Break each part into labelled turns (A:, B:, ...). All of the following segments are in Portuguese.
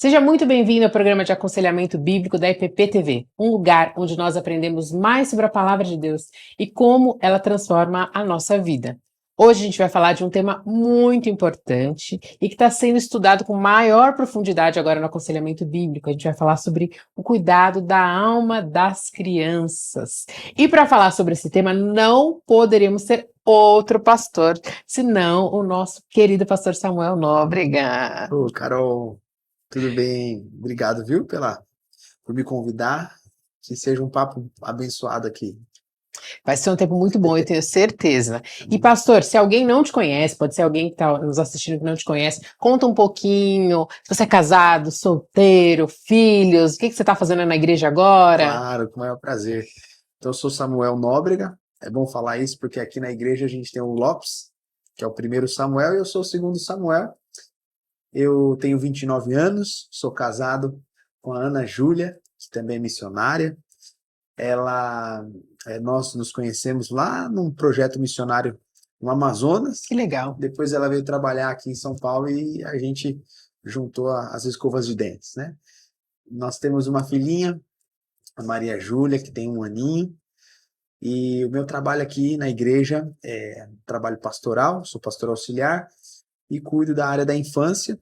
A: Seja muito bem-vindo ao programa de aconselhamento bíblico da IPP-TV, um lugar onde nós aprendemos mais sobre a palavra de Deus e como ela transforma a nossa vida. Hoje a gente vai falar de um tema muito importante e que está sendo estudado com maior profundidade agora no aconselhamento bíblico. A gente vai falar sobre o cuidado da alma das crianças. E para falar sobre esse tema, não poderíamos ter outro pastor, senão o nosso querido pastor Samuel Nóbrega.
B: Ô, Carol, tudo bem? Obrigado, viu, por me convidar. Que seja um papo abençoado aqui.
A: Vai ser um tempo muito bom, eu tenho certeza. E pastor, se alguém não te conhece, pode ser alguém que está nos assistindo que não te conhece, conta um pouquinho, se você é casado, solteiro, filhos, o que você está fazendo na igreja agora?
B: Claro, com o maior prazer. Então, eu sou Samuel Nóbrega. É bom falar isso porque aqui na igreja a gente tem o Lopes, que é o primeiro Samuel, e eu sou o segundo Samuel. Eu tenho 29 anos, sou casado com a Ana Júlia, que também é missionária. Nós nos conhecemos lá num projeto missionário no Amazonas.
A: Que legal.
B: Depois ela veio trabalhar aqui em São Paulo e a gente juntou as escovas de dentes, né? Nós temos uma filhinha, a Maria Júlia, que tem 1 aninho. E o meu trabalho aqui na igreja é trabalho pastoral, sou pastor auxiliar e cuido da área da infância.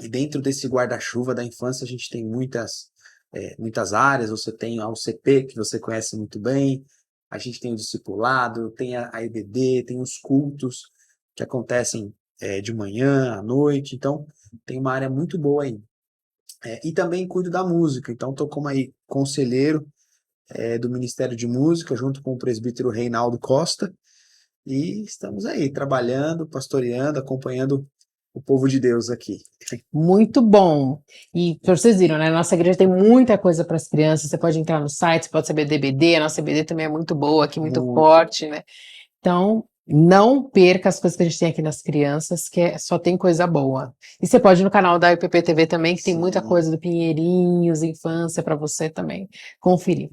B: E dentro desse guarda-chuva da infância a gente tem muitas áreas. Você tem a UCP, que você conhece muito bem, a gente tem o discipulado, tem a EBD, tem os cultos que acontecem de manhã, à noite. Então tem uma área muito boa aí. E também cuido da música, então estou como aí conselheiro do Ministério de Música, junto com o presbítero Reinaldo Costa, e estamos aí trabalhando, pastoreando, acompanhando o povo de Deus aqui.
A: Muito bom. E pra vocês viram, né? Nossa igreja tem muita coisa para as crianças. Você pode entrar no site, você pode saber DBD. A nossa EBD também é muito boa aqui, muito forte, né? Então, não perca as coisas que a gente tem aqui nas crianças, só tem coisa boa. E você pode ir no canal da IPP TV também, que tem muita coisa do Pinheirinhos, infância, para você também conferir.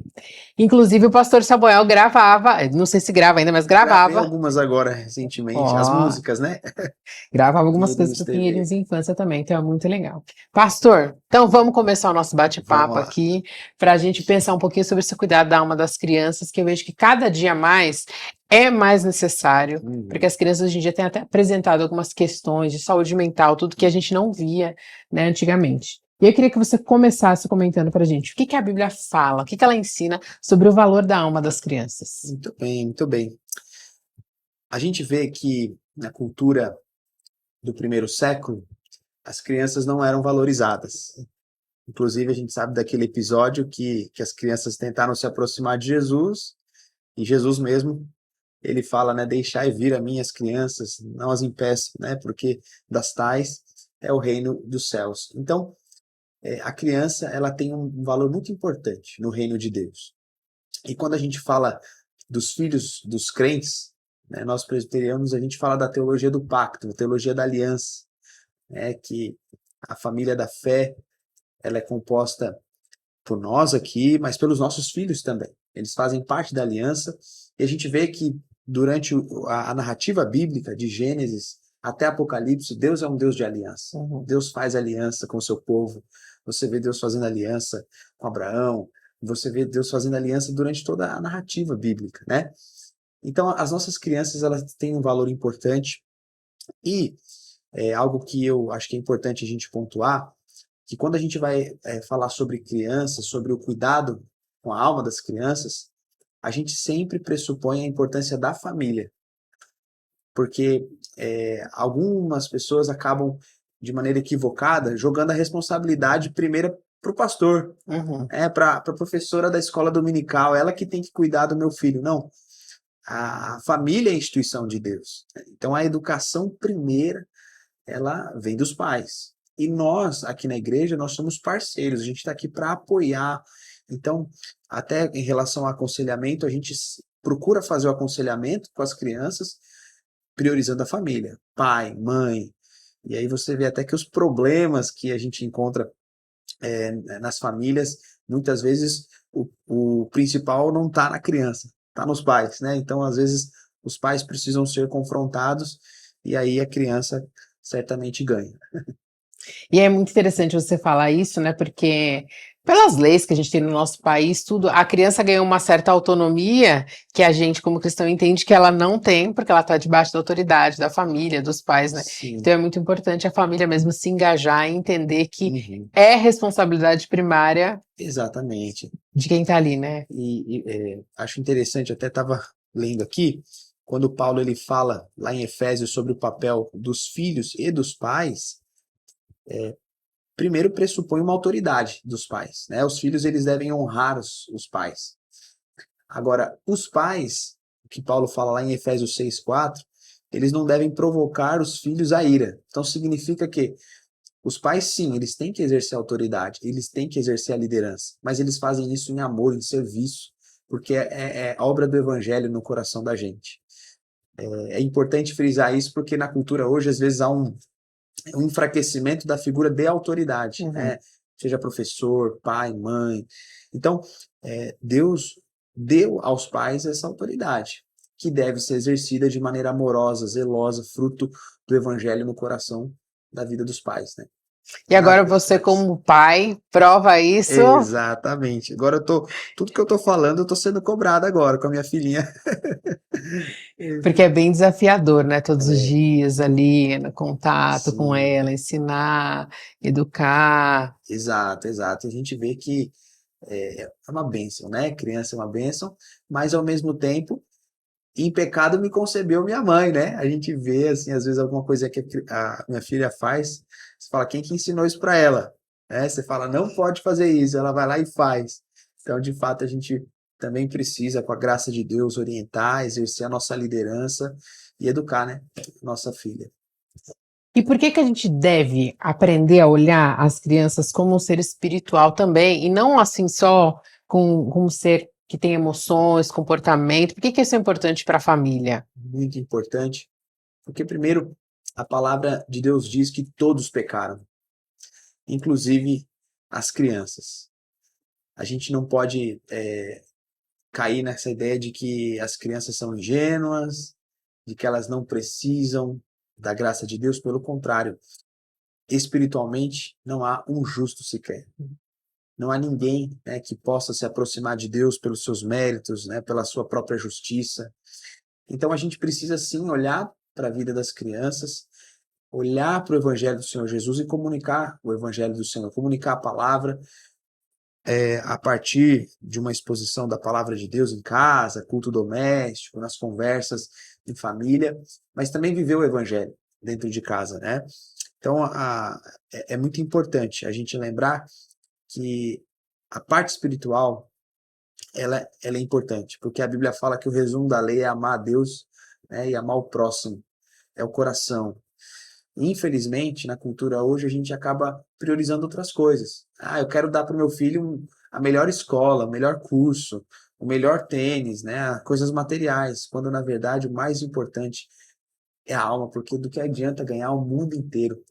A: Inclusive, o pastor Samuel gravava, não sei se grava ainda, mas
B: Gravei
A: gravava.
B: algumas agora recentemente, as músicas, né?
A: Gravava algumas coisas para Pinheirinhos Infância também, então é muito legal. Pastor, então vamos começar o nosso bate-papo aqui, para a gente pensar um pouquinho sobre esse cuidado da alma das crianças, que eu vejo que cada dia mais é mais necessário, porque as crianças hoje em dia têm até apresentado algumas questões de saúde mental, tudo que a gente não via, né, antigamente. E eu queria que você começasse comentando para a gente o que a Bíblia fala, o que ela ensina sobre o valor da alma das crianças.
B: Muito bem, muito bem. A gente vê que na cultura do primeiro século, as crianças não eram valorizadas. Inclusive, a gente sabe daquele episódio que as crianças tentaram se aproximar de Jesus, e Jesus mesmo, ele fala, né, deixai vir a mim as crianças, não as impeçam, né, porque das tais é o reino dos céus. Então, a criança, ela tem um valor muito importante no reino de Deus. E quando a gente fala dos filhos dos crentes, né, nós presbiterianos, a gente fala da teologia do pacto, da teologia da aliança, né, que a família da fé, ela é composta por nós aqui, mas pelos nossos filhos também. Eles fazem parte da aliança, e a gente vê que durante a narrativa bíblica, de Gênesis até Apocalipse, Deus é um Deus de aliança. Deus faz aliança com o seu povo. Você vê Deus fazendo aliança com Abraão, você vê Deus fazendo aliança durante toda a narrativa bíblica, né? Então, as nossas crianças, elas têm um valor importante, e algo que eu acho que é importante a gente pontuar, que quando a gente vai falar sobre crianças, sobre o cuidado com a alma das crianças, a gente sempre pressupõe a importância da família. Porque algumas pessoas acabam, de maneira equivocada, jogando a responsabilidade primeiro para o pastor, para a professora da escola dominical, ela que tem que cuidar do meu filho. Não, a família é a instituição de Deus. Então a educação primeira, ela vem dos pais. E nós, aqui na igreja, nós somos parceiros, a gente está aqui para apoiar. Então, até em relação ao aconselhamento, a gente procura fazer o aconselhamento com as crianças, priorizando a família, pai, mãe. E aí você vê até que os problemas que a gente encontra nas famílias, muitas vezes o principal não está na criança, está nos pais, né? Então, às vezes, os pais precisam ser confrontados, e aí a criança certamente ganha.
A: E é muito interessante você falar isso, né? Porque pelas leis que a gente tem no nosso país, tudo, a criança ganha uma certa autonomia que a gente, como cristão, entende que ela não tem, porque ela está debaixo da autoridade da família, dos pais, né?
B: Sim.
A: Então é muito importante a família mesmo se engajar e entender que
B: Uhum.
A: é responsabilidade primária
B: Exatamente.
A: de quem está ali, né?
B: Acho interessante, até estava lendo aqui, quando Paulo ele fala lá em Efésios sobre o papel dos filhos e dos pais, primeiro pressupõe uma autoridade dos pais, né? Os filhos eles devem honrar os pais. Agora, os pais, que Paulo fala lá em Efésios 6:4, eles não devem provocar os filhos à ira. Então significa que os pais, sim, eles têm que exercer a autoridade, eles têm que exercer a liderança, mas eles fazem isso em amor, em serviço, porque é obra do evangelho no coração da gente. É importante frisar isso porque na cultura hoje, às vezes, há um enfraquecimento da figura de autoridade, né? Seja professor, pai, mãe. Então, Deus deu aos pais essa autoridade, que deve ser exercida de maneira amorosa, zelosa, fruto do evangelho no coração da vida dos pais, né?
A: E agora você, como pai, prova isso.
B: Exatamente. Agora tudo que eu tô falando, eu tô sendo cobrado agora com a minha filhinha.
A: Porque é bem desafiador, né? Todos os dias ali, no contato com
B: Sim.
A: ela, ensinar, educar.
B: Exato, exato. A gente vê que é uma bênção, né? Criança é uma bênção, mas ao mesmo tempo, em pecado me concebeu minha mãe, né? A gente vê, assim, às vezes alguma coisa que a minha filha faz, você fala, quem que ensinou isso para ela? Você fala, não pode fazer isso, ela vai lá e faz. Então, de fato, a gente também precisa, com a graça de Deus, orientar, exercer a nossa liderança e educar, né? Nossa filha.
A: E por que que a gente deve aprender a olhar as crianças como um ser espiritual também, e não assim só como um ser que tem emoções, comportamento? Por que que isso é importante para a família?
B: Muito importante, porque primeiro a palavra de Deus diz que todos pecaram, inclusive as crianças. A gente não pode cair nessa ideia de que as crianças são ingênuas, de que elas não precisam da graça de Deus. Pelo contrário, espiritualmente não há um justo sequer. Não há ninguém, né, que possa se aproximar de Deus pelos seus méritos, né, pela sua própria justiça. Então a gente precisa sim olhar para a vida das crianças, olhar para o Evangelho do Senhor Jesus e comunicar o Evangelho do Senhor, comunicar a palavra a partir de uma exposição da palavra de Deus em casa, culto doméstico, nas conversas em família, mas também viver o Evangelho dentro de casa, né? Então é muito importante a gente lembrar que a parte espiritual ela é importante, porque a Bíblia fala que o resumo da lei é amar a Deus, né, e amar o próximo, é o coração. Infelizmente, na cultura hoje, a gente acaba priorizando outras coisas. Eu quero dar para o meu filho a melhor escola, o melhor curso, o melhor tênis, né, coisas materiais, quando na verdade o mais importante é a alma, porque do que adianta ganhar o mundo inteiro,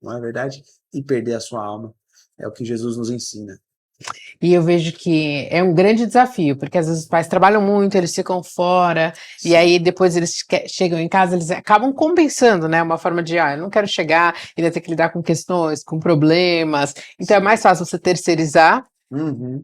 B: não é verdade? E perder a sua alma. É o que Jesus nos ensina.
A: E eu vejo que é um grande desafio, porque às vezes os pais trabalham muito, eles ficam fora, e aí depois eles chegam em casa, eles acabam compensando, né? Uma forma de, eu não quero chegar, ainda ter que lidar com questões, com problemas. Então é mais fácil você terceirizar.
B: Uhum.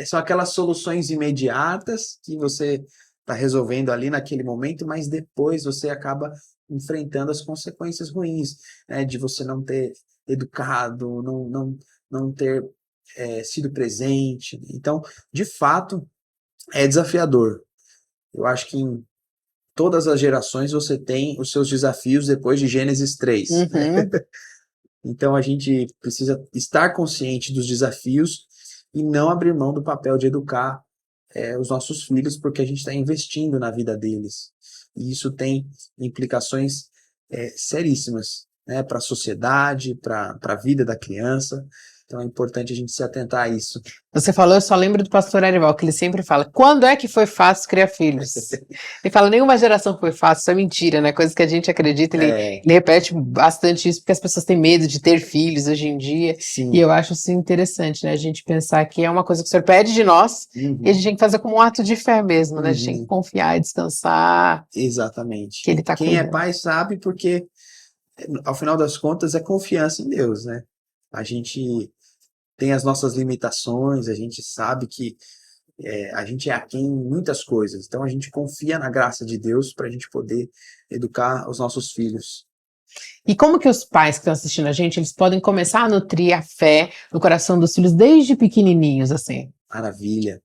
B: São aquelas soluções imediatas que você está resolvendo ali naquele momento, mas depois você acaba enfrentando as consequências ruins, né, de você não ter educado, não ter sido presente. Então, de fato, é desafiador. Eu acho que em todas as gerações você tem os seus desafios depois de Gênesis 3.
A: Uhum.
B: Então, a gente precisa estar consciente dos desafios e não abrir mão do papel de educar os nossos filhos, porque a gente está investindo na vida deles. E isso tem implicações seríssimas, né, para a sociedade, para a vida da criança. Então é importante a gente se atentar a isso.
A: Você falou, eu só lembro do pastor Arival, que ele sempre fala, quando é que foi fácil criar filhos? Ele fala, nenhuma geração foi fácil, isso é mentira, né? Coisa que a gente acredita, ele repete bastante isso, porque as pessoas têm medo de ter filhos hoje em dia.
B: Sim.
A: E eu acho assim interessante, né? A gente pensar que é uma coisa que o Senhor pede de nós, e a gente tem que fazer como um ato de fé mesmo, né? A gente tem que confiar e descansar.
B: Exatamente.
A: Que ele tá
B: Quem é
A: cuidando.
B: pai sabe porque ao final das contas, é confiança em Deus, né? A gente tem as nossas limitações, a gente sabe que a gente é aquém em muitas coisas, então a gente confia na graça de Deus para a gente poder educar os nossos filhos.
A: E como que os pais que estão assistindo a gente, eles podem começar a nutrir a fé no coração dos filhos desde pequenininhos, assim?
B: Maravilha.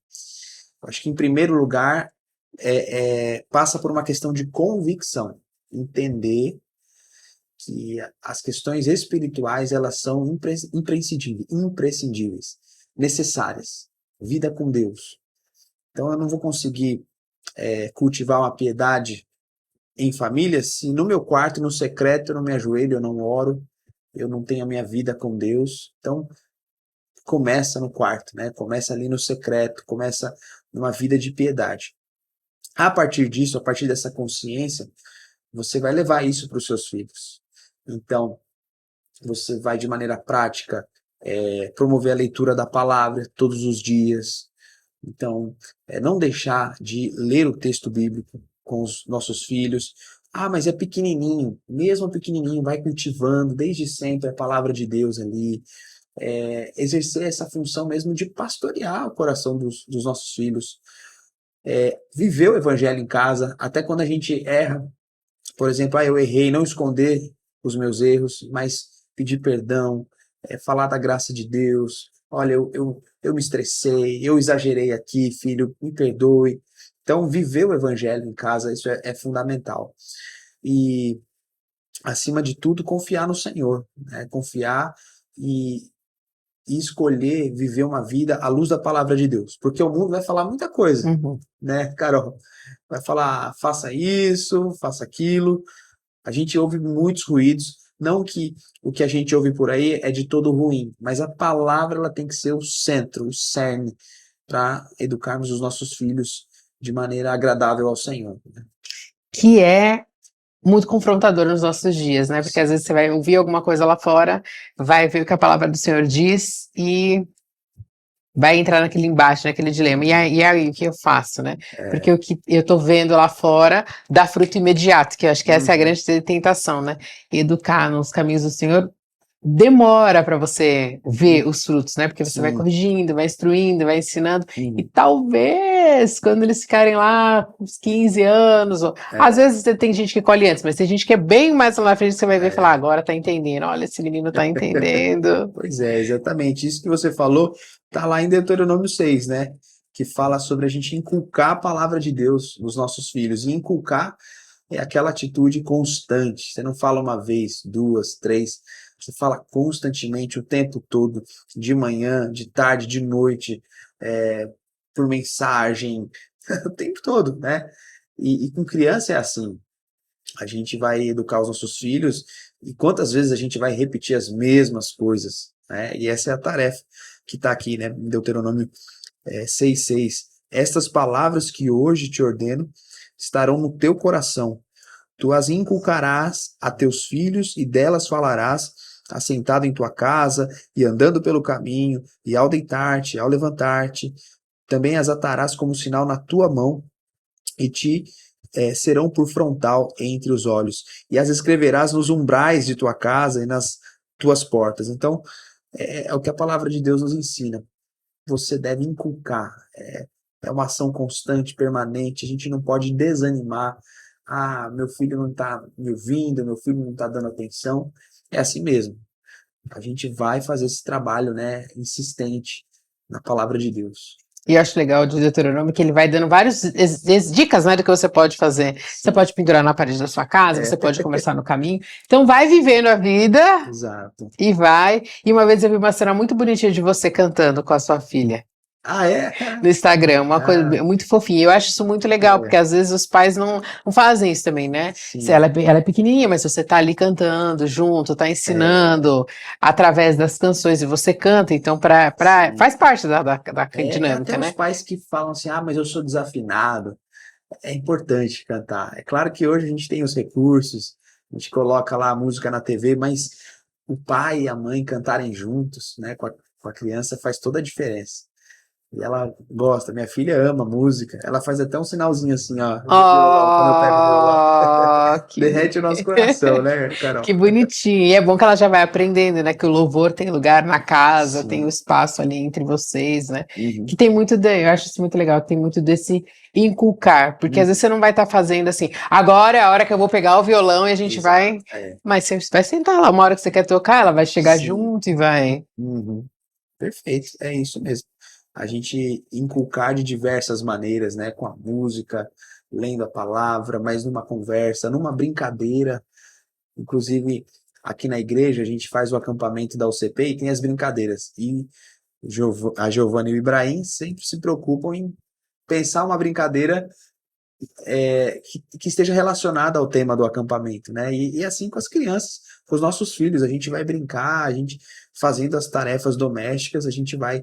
B: Acho que, em primeiro lugar, passa por uma questão de convicção. Entender que as questões espirituais, elas são imprescindíveis, necessárias. Vida com Deus. Então, eu não vou conseguir cultivar uma piedade em família se no meu quarto, no secreto, eu não me ajoelho, eu não oro, eu não tenho a minha vida com Deus. Então, começa no quarto, né? Começa ali no secreto, começa numa vida de piedade. A partir disso, a partir dessa consciência, você vai levar isso para os seus filhos. Então, você vai de maneira prática promover a leitura da palavra todos os dias. Então, não deixar de ler o texto bíblico com os nossos filhos. Ah, mas é pequenininho. Mesmo pequenininho, vai cultivando desde sempre a palavra de Deus ali. Exercer essa função mesmo de pastorear o coração dos nossos filhos. Viver o evangelho em casa, até quando a gente erra. Por exemplo, eu errei, não esconder os meus erros, mas pedir perdão, falar da graça de Deus. Olha, eu me estressei, eu exagerei aqui, filho, me perdoe. Então, viver o evangelho em casa, isso é fundamental. E, acima de tudo, confiar no Senhor, né? Confiar e escolher viver uma vida à luz da palavra de Deus. Porque o mundo vai falar muita coisa, né, Carol? Vai falar, faça isso, faça aquilo. A gente ouve muitos ruídos. Não que o que a gente ouve por aí é de todo ruim, mas a palavra ela tem que ser o centro, o cerne, para educarmos os nossos filhos de maneira agradável ao Senhor.
A: Que é muito confrontador nos nossos dias, né? Porque às vezes você vai ouvir alguma coisa lá fora, vai ver o que a palavra do Senhor diz e vai entrar naquele embate, naquele dilema. E aí, o que eu faço, né? Porque o que eu tô vendo lá fora dá fruto imediato, que eu acho que essa é a grande tentação, né? Educar nos caminhos do Senhor demora para você ver os frutos, né? Porque você vai corrigindo, vai instruindo, vai ensinando. E talvez, quando eles ficarem lá com uns 15 anos, às vezes tem gente que colhe antes, mas tem gente que é bem mais lá na frente que você vai ver e falar, agora tá entendendo, olha, esse menino tá entendendo.
B: Pois é, exatamente. Isso que você falou tá lá em Deuteronômio 6, né? Que fala sobre a gente inculcar a palavra de Deus nos nossos filhos. E inculcar é aquela atitude constante. Você não fala uma vez, duas, três. Você fala constantemente, o tempo todo, de manhã, de tarde, de noite, por mensagem, o tempo todo, né? E com criança é assim. A gente vai educar os nossos filhos e quantas vezes a gente vai repetir as mesmas coisas, né? E essa é a tarefa que está aqui, né? Em Deuteronômio 6,6. Estas palavras que hoje te ordeno estarão no teu coração. Tu as inculcarás a teus filhos e delas falarás, assentado em tua casa e andando pelo caminho, e ao deitar-te, ao levantar-te. Também as atarás como sinal na tua mão e te serão por frontal entre os olhos. E as escreverás nos umbrais de tua casa e nas tuas portas. Então, é o que a palavra de Deus nos ensina. Você deve inculcar. É uma ação constante, permanente. A gente não pode desanimar. Ah, meu filho não está me ouvindo, meu filho não está dando atenção. É assim mesmo. A gente vai fazer esse trabalho, né, insistente na palavra de Deus.
A: E eu acho legal de Deuteronômio que ele vai dando várias dicas, né, do que você pode fazer. Você pode pendurar na parede da sua casa, você pode conversar no caminho. Então vai vivendo a vida.
B: Exato.
A: E vai. E uma vez eu vi uma cena muito bonitinha de você cantando com a sua filha.
B: Ah, é?
A: No Instagram, uma coisa muito fofinha. Eu acho isso muito legal, porque às vezes os pais não fazem isso também, né? Se ela é pequenininha, mas você tá ali cantando junto, tá ensinando através das canções e você canta, então faz parte da dinâmica,
B: até
A: né?
B: os pais que falam assim, mas eu sou desafinado. É importante cantar. É claro que hoje a gente tem os recursos, a gente coloca lá a música na TV, mas o pai e a mãe cantarem juntos, né, com a criança faz toda a diferença. E ela gosta, minha filha ama música, ela faz até um sinalzinho assim, ó, de violão, quando eu pego o violão.
A: Que
B: derrete o nosso coração, né, Carol?
A: Que bonitinho. E é bom que ela já vai aprendendo, né? Que o louvor tem lugar na casa, tem o
B: Sim.
A: espaço ali entre vocês, né?
B: Uhum.
A: Que tem muito, eu acho isso muito legal, tem muito desse inculcar, porque às vezes você não vai estar fazendo assim, agora é a hora que eu vou pegar o violão e a gente
B: Exato.
A: vai. Mas você vai sentar lá, uma hora que você quer tocar, ela vai chegar
B: Sim.
A: junto e vai.
B: Uhum. Perfeito, é isso mesmo. A gente inculcar de diversas maneiras, né? Com a música, lendo a palavra, mas numa conversa, numa brincadeira. Inclusive, aqui na igreja, a gente faz o acampamento da UCP e tem as brincadeiras. E a Giovana e o Ibrahim sempre se preocupam em pensar uma brincadeira que esteja relacionada ao tema do acampamento, né? E assim com as crianças, com os nossos filhos, a gente vai brincar, a gente fazendo as tarefas domésticas, a gente vai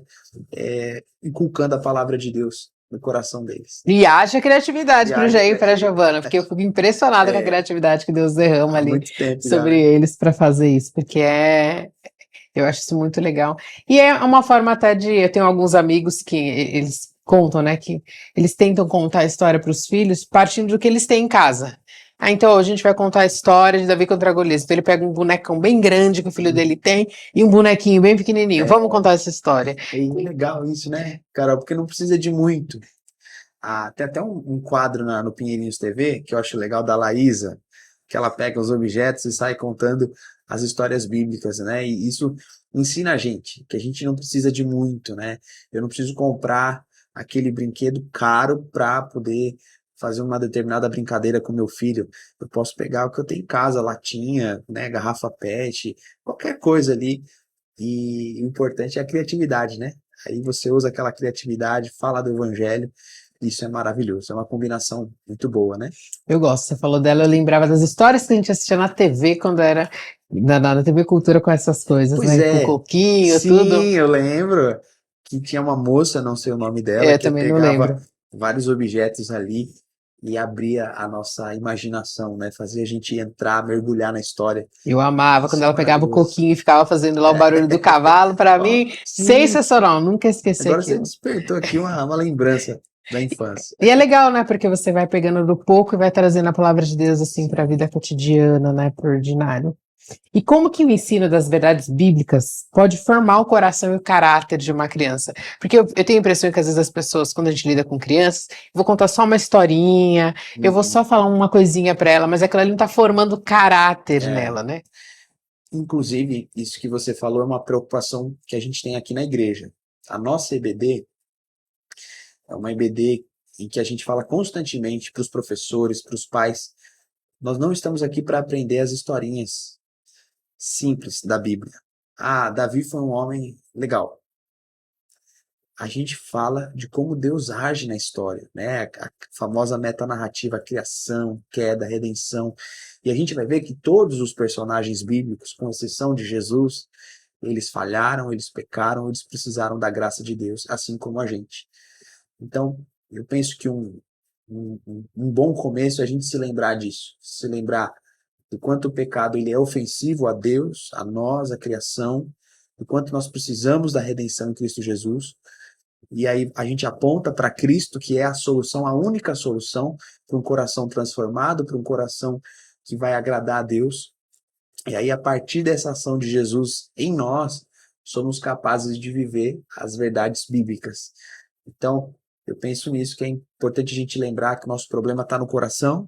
B: inculcando a palavra de Deus no coração deles.
A: E haja criatividade
B: E
A: para o
B: haja
A: Jair e para a
B: criatividade.
A: Giovana, porque eu fico impressionada com a criatividade que Deus derrama
B: Há
A: ali
B: muito tempo já,
A: sobre
B: né?
A: eles para fazer isso, porque eu acho isso muito legal. E é uma forma até de. Eu tenho alguns amigos que eles contam, né? Que eles tentam contar a história para os filhos partindo do que eles têm em casa. Ah, então hoje a gente vai contar a história de Davi contra Golias. Então ele pega um bonecão bem grande que o filho dele tem e um bonequinho bem pequenininho. Vamos contar essa história.
B: É legal isso, né, Carol? Porque não precisa de muito. Tem até um quadro no Pinheirinhos TV, que eu acho legal, da Laísa, que ela pega os objetos e sai contando as histórias bíblicas, né? E isso ensina a gente, que a gente não precisa de muito, né? Eu não preciso comprar aquele brinquedo caro para poder fazer uma determinada brincadeira com meu filho. Eu posso pegar o que eu tenho em casa, latinha, né, garrafa PET, qualquer coisa ali. E o importante é a criatividade, né? Aí você usa aquela criatividade, fala do evangelho. Isso é maravilhoso, é uma combinação muito boa, né?
A: Eu gosto, você falou dela, eu lembrava das histórias que a gente assistia na TV quando era na TV Cultura com essas coisas,
B: Pois
A: né? Com
B: é,
A: coquinho, tudo.
B: sim, eu lembro que tinha uma moça, não sei o nome dela,
A: É,
B: que
A: também não
B: pegava
A: lembro.
B: vários objetos ali e abria a nossa imaginação, né? Fazia a gente entrar, mergulhar na história.
A: Eu amava quando
B: Isso é
A: ela pegava o
B: maravilhoso.
A: coquinho e ficava fazendo lá o barulho do cavalo, para
B: Ó,
A: mim,
B: sim,
A: sensacional, nunca esqueci
B: agora você
A: aquilo.
B: despertou aqui uma lembrança da infância.
A: E é legal, né? Porque você vai pegando do pouco e vai trazendo a palavra de Deus assim para a vida cotidiana, né? Pro ordinário. E como que o ensino das verdades bíblicas pode formar o coração e o caráter de uma criança? Porque eu tenho a impressão que às vezes as pessoas, quando a gente lida com crianças, eu vou contar só uma historinha, eu vou só falar uma coisinha para ela, mas aquilo ali não está formando caráter
B: É,
A: nela, né?
B: inclusive, isso que você falou é uma preocupação que a gente tem aqui na igreja. A nossa EBD é uma EBD em que a gente fala constantemente para os professores, para os pais. Nós não estamos aqui para aprender as historinhas simples da Bíblia. Davi foi um homem legal. A gente fala de como Deus age na história, né? A famosa metanarrativa, a criação, queda, redenção. E a gente vai ver que todos os personagens bíblicos, com exceção de Jesus, eles falharam, eles pecaram, eles precisaram da graça de Deus, assim como a gente. Então, eu penso que um bom começo é a gente se lembrar disso, se lembrar do quanto o pecado ele é ofensivo a Deus, a nós, a criação, do quanto nós precisamos da redenção em Cristo Jesus. E aí a gente aponta para Cristo, que é a solução, a única solução para um coração transformado, para um coração que vai agradar a Deus. E aí, a partir dessa ação de Jesus em nós, somos capazes de viver as verdades bíblicas. Então, eu penso nisso, que é importante a gente lembrar que o nosso problema está no coração.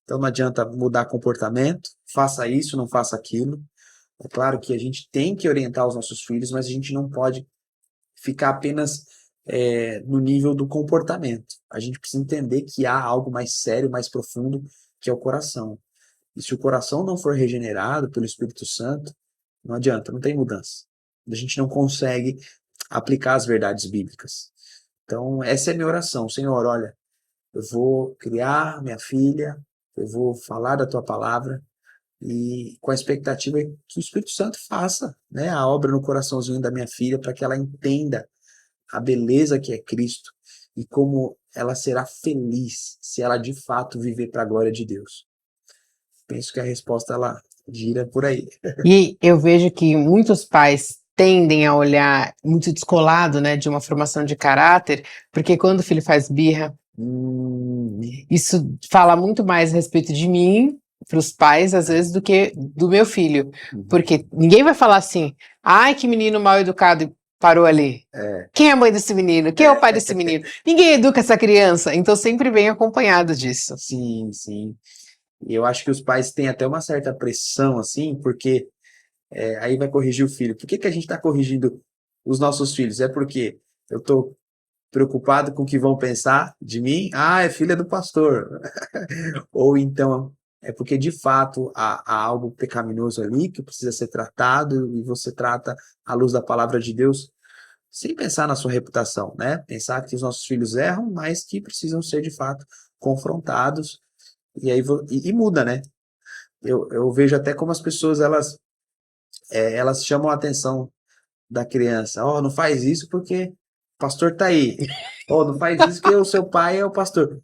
B: Então, não adianta mudar comportamento, faça isso, não faça aquilo. É claro que a gente tem que orientar os nossos filhos, mas a gente não pode ficar apenas no nível do comportamento. A gente precisa entender que há algo mais sério, mais profundo, que é o coração. E se o coração não for regenerado pelo Espírito Santo, não adianta, não tem mudança. A gente não consegue aplicar as verdades bíblicas. Então, essa é a minha oração. Senhor, olha, eu vou criar minha filha, eu vou falar da tua palavra, e com a expectativa que o Espírito Santo faça, né, a obra no coraçãozinho da minha filha, para que ela entenda a beleza que é Cristo e como ela será feliz se ela de fato viver para a glória de Deus. Penso que a resposta ela gira por aí.
A: E eu vejo que muitos pais tendem a olhar muito descolado, né, de uma formação de caráter, porque quando o filho faz birra, isso fala muito mais a respeito de mim pros pais, às vezes, do que do meu filho.
B: Uhum.
A: Porque ninguém vai falar assim, ai, que menino mal educado, e parou ali. Quem é a mãe desse menino? Quem é o pai desse menino? Ninguém educa essa criança, então sempre vem acompanhado disso.
B: Sim, sim. E eu acho que os pais têm até uma certa pressão, assim, porque aí vai corrigir o filho. Por que que a gente está corrigindo os nossos filhos? É porque eu estou preocupado com o que vão pensar de mim? Ah, é filha do pastor. Ou então é porque de fato há algo pecaminoso ali que precisa ser tratado e você trata à luz da palavra de Deus sem pensar na sua reputação, né? Pensar que os nossos filhos erram, mas que precisam ser de fato confrontados e aí e muda, né? Eu vejo até como as pessoas elas chamam a atenção da criança. Ó, não faz isso porque o pastor tá aí. Ó, não faz isso porque o seu pai é o pastor.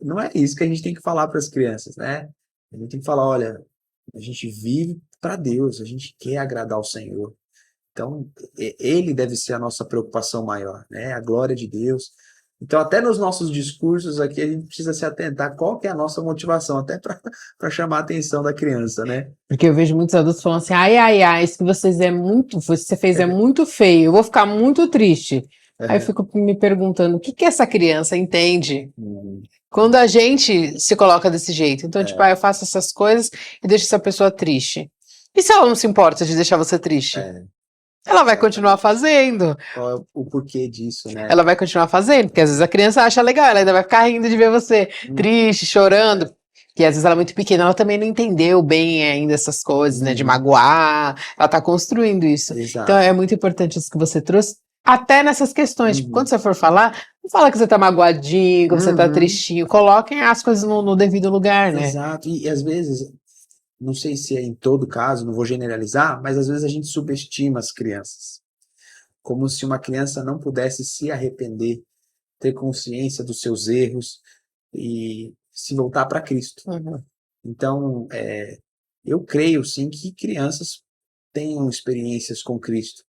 B: Não é isso que a gente tem que falar para as crianças, né? A gente tem que falar, olha, a gente vive para Deus, a gente quer agradar o Senhor. Então, ele deve ser a nossa preocupação maior, né? A glória de Deus. Então, até nos nossos discursos aqui, a gente precisa se atentar qual que é a nossa motivação, até para chamar a atenção da criança, né?
A: Porque eu vejo muitos adultos falando assim, ai, ai, ai, isso que você fez é muito feio, eu vou ficar muito triste. Aí eu fico me perguntando, o que que essa criança entende quando a gente se coloca desse jeito? Então, tipo, eu faço essas coisas e deixo essa pessoa triste. E se ela não se importa de deixar você triste? Ela vai continuar fazendo.
B: Qual é o porquê disso, né?
A: Ela vai continuar fazendo, porque às vezes a criança acha legal, ela ainda vai ficar rindo de ver você triste, chorando. Que às vezes ela é muito pequena, ela também não entendeu bem ainda essas coisas, né? De magoar, ela tá construindo isso.
B: Exato.
A: Então é muito importante isso que você trouxe, até nessas questões. Tipo, quando você for falar, não fala que você tá magoadinho, que você tá tristinho. Coloquem as coisas no devido lugar, né?
B: Exato. E às vezes, não sei se é em todo caso, não vou generalizar, mas às vezes a gente subestima as crianças. Como se uma criança não pudesse se arrepender, ter consciência dos seus erros e se voltar para Cristo. Então, eu creio sim que crianças tenham experiências com Cristo.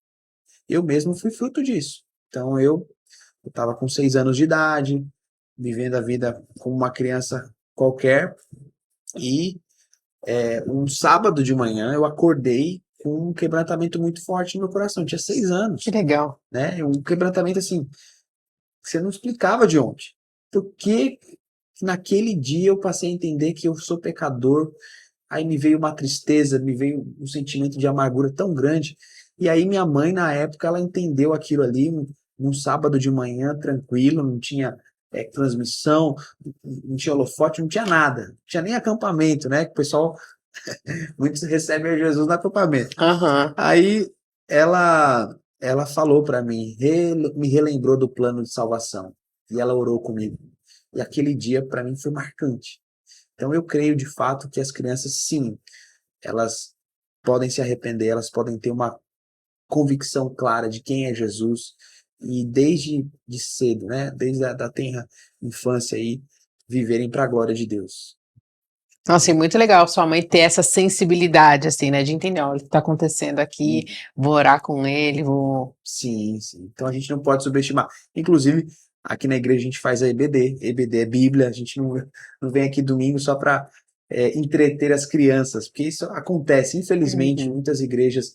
B: Eu mesmo fui fruto disso. Então, eu estava com 6 anos de idade, vivendo a vida como uma criança qualquer, e um sábado de manhã eu acordei com um quebrantamento muito forte no meu coração. Eu tinha 6 anos.
A: Que legal.
B: Né? Um quebrantamento assim, que você não explicava de onde. Porque naquele dia eu passei a entender que eu sou pecador, aí me veio uma tristeza, me veio um sentimento de amargura tão grande, e aí minha mãe, na época, ela entendeu aquilo ali, num sábado de manhã, tranquilo, não tinha transmissão, não tinha holofote, não tinha nada, não tinha nem acampamento, né, que o pessoal, muitos recebem Jesus no acampamento. Aí ela falou para mim, me relembrou do plano de salvação, e ela orou comigo. E aquele dia, para mim, foi marcante. Então, eu creio, de fato, que as crianças, sim, elas podem se arrepender, elas podem ter uma convicção clara de quem é Jesus, e desde de cedo, né, desde a da tenra infância aí, viverem para a glória de Deus.
A: Nossa, e muito legal sua mãe ter essa sensibilidade, assim, né, de entender, olha, o que tá acontecendo aqui, vou orar com ele, vou...
B: Sim, sim. Então a gente não pode subestimar. Inclusive, aqui na igreja a gente faz a EBD. EBD é Bíblia, a gente não vem aqui domingo só para entreter as crianças, porque isso acontece, infelizmente, em muitas igrejas,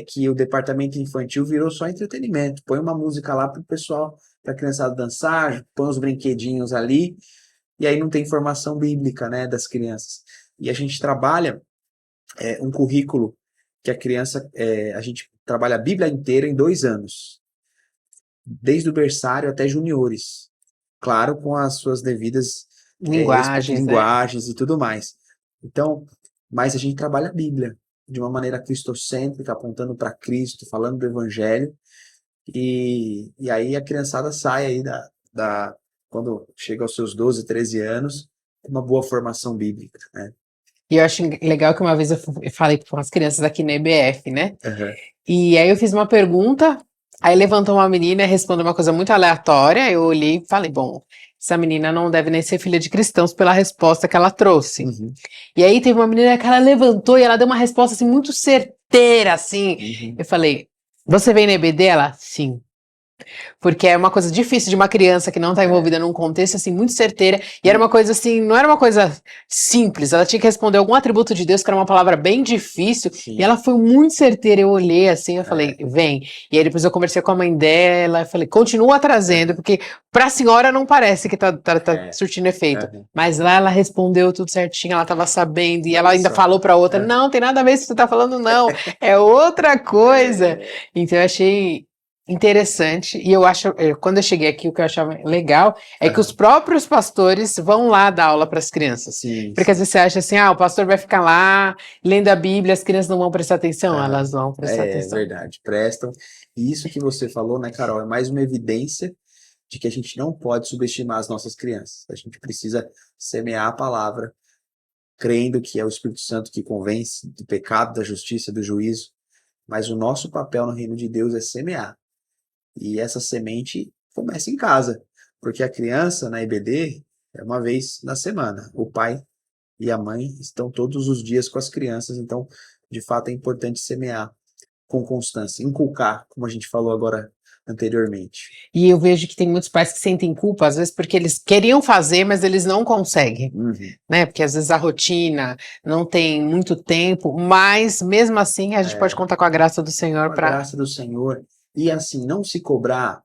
B: que o departamento infantil virou só entretenimento. Põe uma música lá para o pessoal, para a criançada dançar, põe os brinquedinhos ali, e aí não tem formação bíblica, né, das crianças. E a gente trabalha um currículo que a criança, a gente trabalha a Bíblia inteira em 2 anos, desde o berçário até juniores, claro, com as suas devidas linguagens e tudo mais. Então, mas a gente trabalha a Bíblia de uma maneira cristocêntrica, apontando para Cristo, falando do Evangelho, e aí a criançada sai aí quando chega aos seus 12, 13 anos, com uma boa formação bíblica, né?
A: E eu acho legal que uma vez eu falei com as crianças aqui na EBF, né? E aí eu fiz uma pergunta, aí levantou uma menina e respondeu uma coisa muito aleatória, eu olhei e falei, bom, essa menina não deve nem ser filha de cristãos pela resposta que ela trouxe. E aí teve uma menina que ela levantou e ela deu uma resposta assim muito certeira, assim. Eu falei, você vem na EBD? Ela, sim. Porque é uma coisa difícil de uma criança que não está
B: É.
A: envolvida num contexto assim muito certeira, e era uma coisa assim, não era uma coisa simples, ela tinha que responder algum atributo de Deus, que era uma palavra bem difícil,
B: Sim.
A: e ela foi muito certeira. Eu olhei assim, eu falei,
B: É.
A: vem. E aí depois eu conversei com a mãe dela, eu falei, continua trazendo, porque para a senhora não parece que tá
B: É.
A: surtindo efeito.
B: Aham.
A: Mas lá ela respondeu tudo certinho, ela estava sabendo, e ela
B: Olha
A: ainda
B: só.
A: falou para outra,
B: É.
A: não, tem nada a ver com o que você está falando, não, é outra coisa.
B: É.
A: Então eu achei interessante, e eu acho, quando eu cheguei aqui, o que eu achava legal é que os
B: Aham.
A: próprios pastores vão lá dar aula para as crianças.
B: Sim,
A: Porque às vezes você acha assim, o pastor vai ficar lá lendo a Bíblia, as crianças não vão prestar atenção,
B: Aham.
A: elas vão prestar
B: É
A: atenção.
B: verdade, prestam. E isso que você falou, né, Carol, é mais uma evidência de que a gente não pode subestimar as nossas crianças. A gente precisa semear a palavra, crendo que é o Espírito Santo que convence do pecado, da justiça, do juízo. Mas o nosso papel no reino de Deus é semear. E essa semente começa em casa, porque a criança na EBD é uma vez na semana. O pai e a mãe estão todos os dias com as crianças, então, de fato, é importante semear com constância, inculcar, como a gente falou agora anteriormente.
A: E eu vejo que tem muitos pais que sentem culpa, às vezes porque eles queriam fazer, mas eles não conseguem,
B: Uhum.
A: né? Porque às vezes a rotina não tem muito tempo, mas mesmo assim a gente pode contar com a graça do Senhor
B: Com a
A: para.
B: graça do Senhor. E assim, não se cobrar,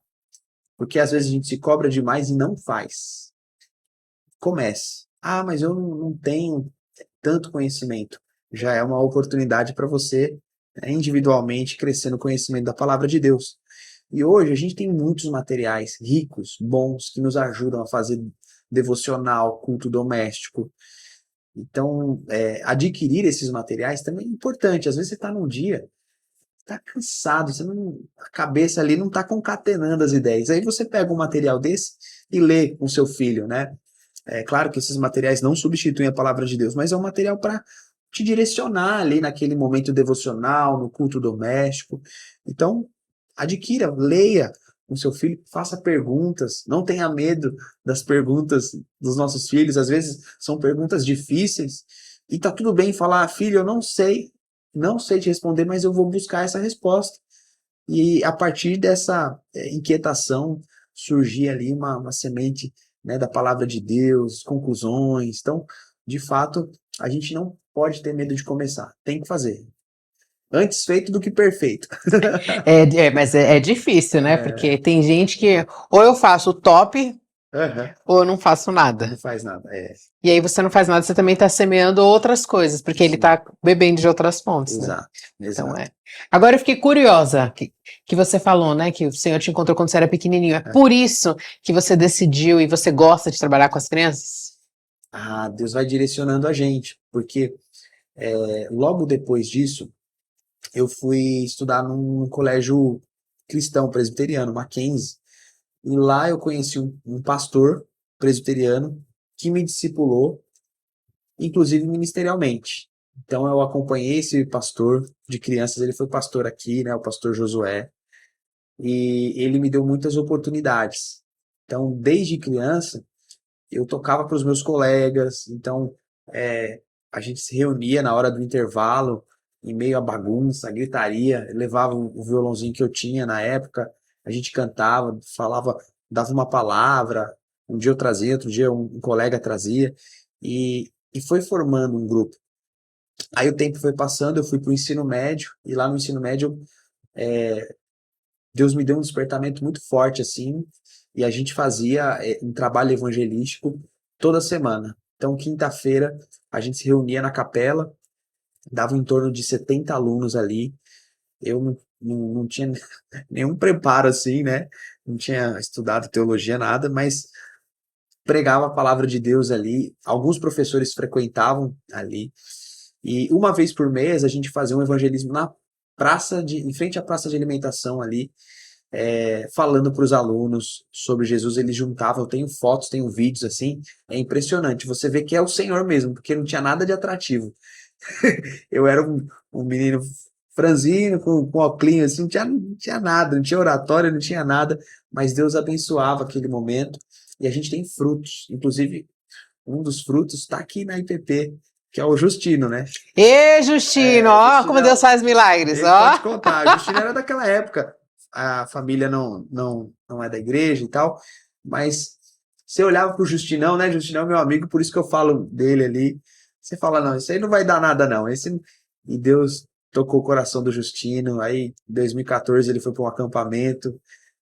B: porque às vezes a gente se cobra demais e não faz. Comece. Mas eu não tenho tanto conhecimento. Já é uma oportunidade para você, né, individualmente crescer no conhecimento da palavra de Deus. E hoje a gente tem muitos materiais ricos, bons, que nos ajudam a fazer devocional, culto doméstico. Então, adquirir esses materiais também é importante. Às vezes você está num dia, está cansado, a cabeça ali não está concatenando as ideias. Aí você pega um material desse e lê com seu filho, né? É claro que esses materiais não substituem a palavra de Deus, mas é um material para te direcionar ali naquele momento devocional, no culto doméstico. Então, adquira, leia com seu filho, faça perguntas, não tenha medo das perguntas dos nossos filhos, às vezes são perguntas difíceis, e tá tudo bem falar, filho, eu não sei te responder, mas eu vou buscar essa resposta. E a partir dessa inquietação, surgir ali uma semente, né, da palavra de Deus, conclusões. Então, de fato, a gente não pode ter medo de começar, tem que fazer. Antes feito do que perfeito.
A: Mas é difícil, né? Porque tem gente que ou eu faço o top
B: Uhum.
A: ou eu não faço nada.
B: Não faz nada.
A: E aí você não faz nada, você também está semeando outras coisas, porque ele
B: Sim.
A: está bebendo de outras fontes, né?
B: Exato.
A: Então
B: Exato.
A: Agora eu fiquei curiosa que você falou, né? Que o Senhor te encontrou quando você era pequenininho. É por isso que você decidiu e você gosta de trabalhar com as crianças?
B: Deus vai direcionando a gente, porque logo depois disso, eu fui estudar num colégio cristão presbiteriano, Mackenzie, e lá eu conheci um pastor presbiteriano que me discipulou, inclusive ministerialmente. Então eu acompanhei esse pastor de crianças, ele foi pastor aqui, né, o pastor Josué, e ele me deu muitas oportunidades. Então, desde criança, eu tocava para os meus colegas, então a gente se reunia na hora do intervalo, em meio à bagunça, à gritaria, eu levava o violãozinho que eu tinha na época, a gente cantava, falava, dava uma palavra, um dia eu trazia, outro dia um colega trazia, e foi formando um grupo. Aí o tempo foi passando, eu fui para o ensino médio, e lá no ensino médio Deus me deu um despertamento muito forte, assim, e a gente fazia um trabalho evangelístico toda semana. Então, quinta-feira, a gente se reunia na capela, dava em torno de 70 alunos ali. Eu não tinha nenhum preparo, assim, né? Não tinha estudado teologia, nada, mas pregava a palavra de Deus ali. Alguns professores frequentavam ali. E uma vez por mês, a gente fazia um evangelismo em frente à praça de alimentação ali, falando para os alunos sobre Jesus. Eles juntavam, eu tenho fotos, tenho vídeos assim, é impressionante, você vê que é o Senhor mesmo, porque não tinha nada de atrativo. Eu era um menino franzino, com óculos, assim, não tinha nada, não tinha oratório, não tinha nada, mas Deus abençoava aquele momento, e a gente tem frutos, inclusive um dos frutos está aqui na IPP, que é o Justino, né?
A: Ê, Justino, ó,
B: Justino
A: como Deus faz milagres,
B: ele
A: ó.
B: pode contar, o Justino era daquela época, a família não é da igreja e tal, mas você olhava pro Justinão, né? Justinão é meu amigo, por isso que eu falo dele ali. Você fala, não, isso aí não vai dar nada, não. E Deus tocou o coração do Justino. Aí, em 2014, ele foi para um acampamento.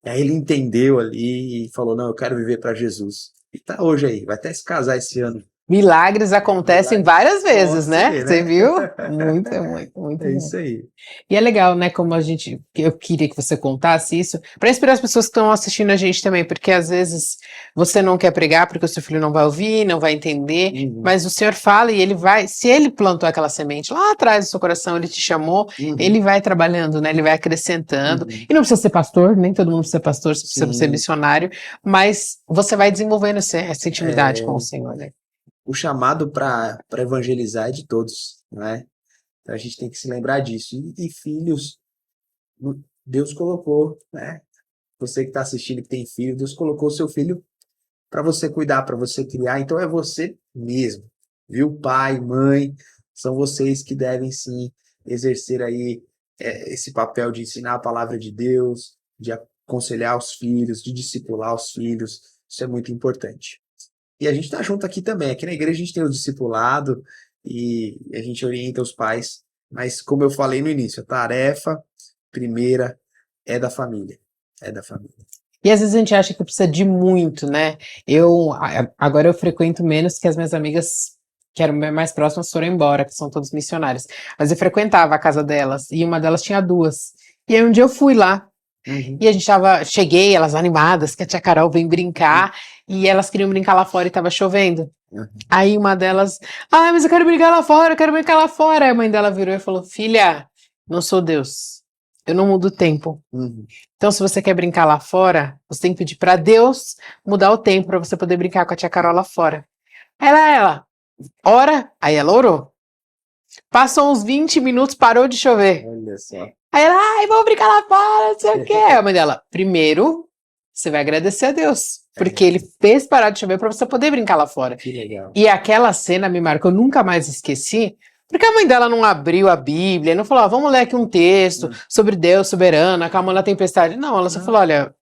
B: Aí ele entendeu ali e falou, não, eu quero viver para Jesus. E tá hoje aí, vai até se casar esse ano.
A: Milagres acontecem
B: Milagre.
A: várias vezes,
B: Você
A: né?
B: vê,
A: Você
B: né?
A: viu? Muito, muito, muito
B: É
A: bom.
B: isso aí.
A: E é legal, né, como eu queria que você contasse isso, para inspirar as pessoas que estão assistindo a gente também, porque às vezes você não quer pregar porque o seu filho não vai ouvir, não vai entender,
B: Uhum,
A: mas o Senhor fala e ele vai, se ele plantou aquela semente lá atrás do seu coração, ele te chamou,
B: uhum,
A: ele vai trabalhando, né, ele vai acrescentando,
B: uhum.
A: e não precisa ser pastor, nem todo mundo precisa ser pastor, você precisa ser
B: Sim,
A: missionário, mas você vai desenvolvendo essa intimidade com o
B: é,
A: Senhor, né?
B: o chamado para evangelizar é de todos, não é? Então a gente tem que se lembrar disso. E filhos, Deus colocou, né? Você que está assistindo que tem filho, Deus colocou o seu filho para você cuidar, para você criar. Então é você mesmo, viu? Pai, mãe, são vocês que devem sim exercer aí esse papel de ensinar a palavra de Deus, de aconselhar os filhos, de discipular os filhos. Isso é muito importante. E a gente está junto aqui também. Aqui na igreja a gente tem o discipulado e a gente orienta os pais. Mas como eu falei no início, a tarefa primeira é da família. É da família.
A: E às vezes a gente acha que precisa de muito, né? Agora eu frequento menos que as minhas amigas que eram mais próximas foram embora, que são todas missionárias. Mas eu frequentava a casa delas e uma delas tinha duas. E aí um dia eu fui lá
B: Uhum.
A: e cheguei, elas animadas, que a tia Carol vem brincar e elas queriam brincar lá fora e tava chovendo.
B: Uhum.
A: Aí uma delas, mas eu quero brincar lá fora, eu quero brincar lá fora. Aí a mãe dela virou e falou: Filha, não sou Deus, eu não mudo o tempo.
B: Uhum.
A: Então, se você quer brincar lá fora, você tem que pedir pra Deus mudar o tempo pra você poder brincar com a tia Carol lá fora. Aí ela, ora, aí ela orou. Passou uns 20 minutos, parou de chover.
B: Olha só.
A: Aí ela, vamos brincar lá fora, não sei o quê. Aí a mãe dela, primeiro, você vai agradecer a Deus, porque ele fez parar de chover pra você poder brincar lá fora.
B: Que legal.
A: E aquela cena me marcou, eu nunca mais esqueci, porque a mãe dela não abriu a Bíblia, não falou, vamos ler aqui um texto sobre Deus soberano, acalmando a tempestade. Não, ela só falou, olha,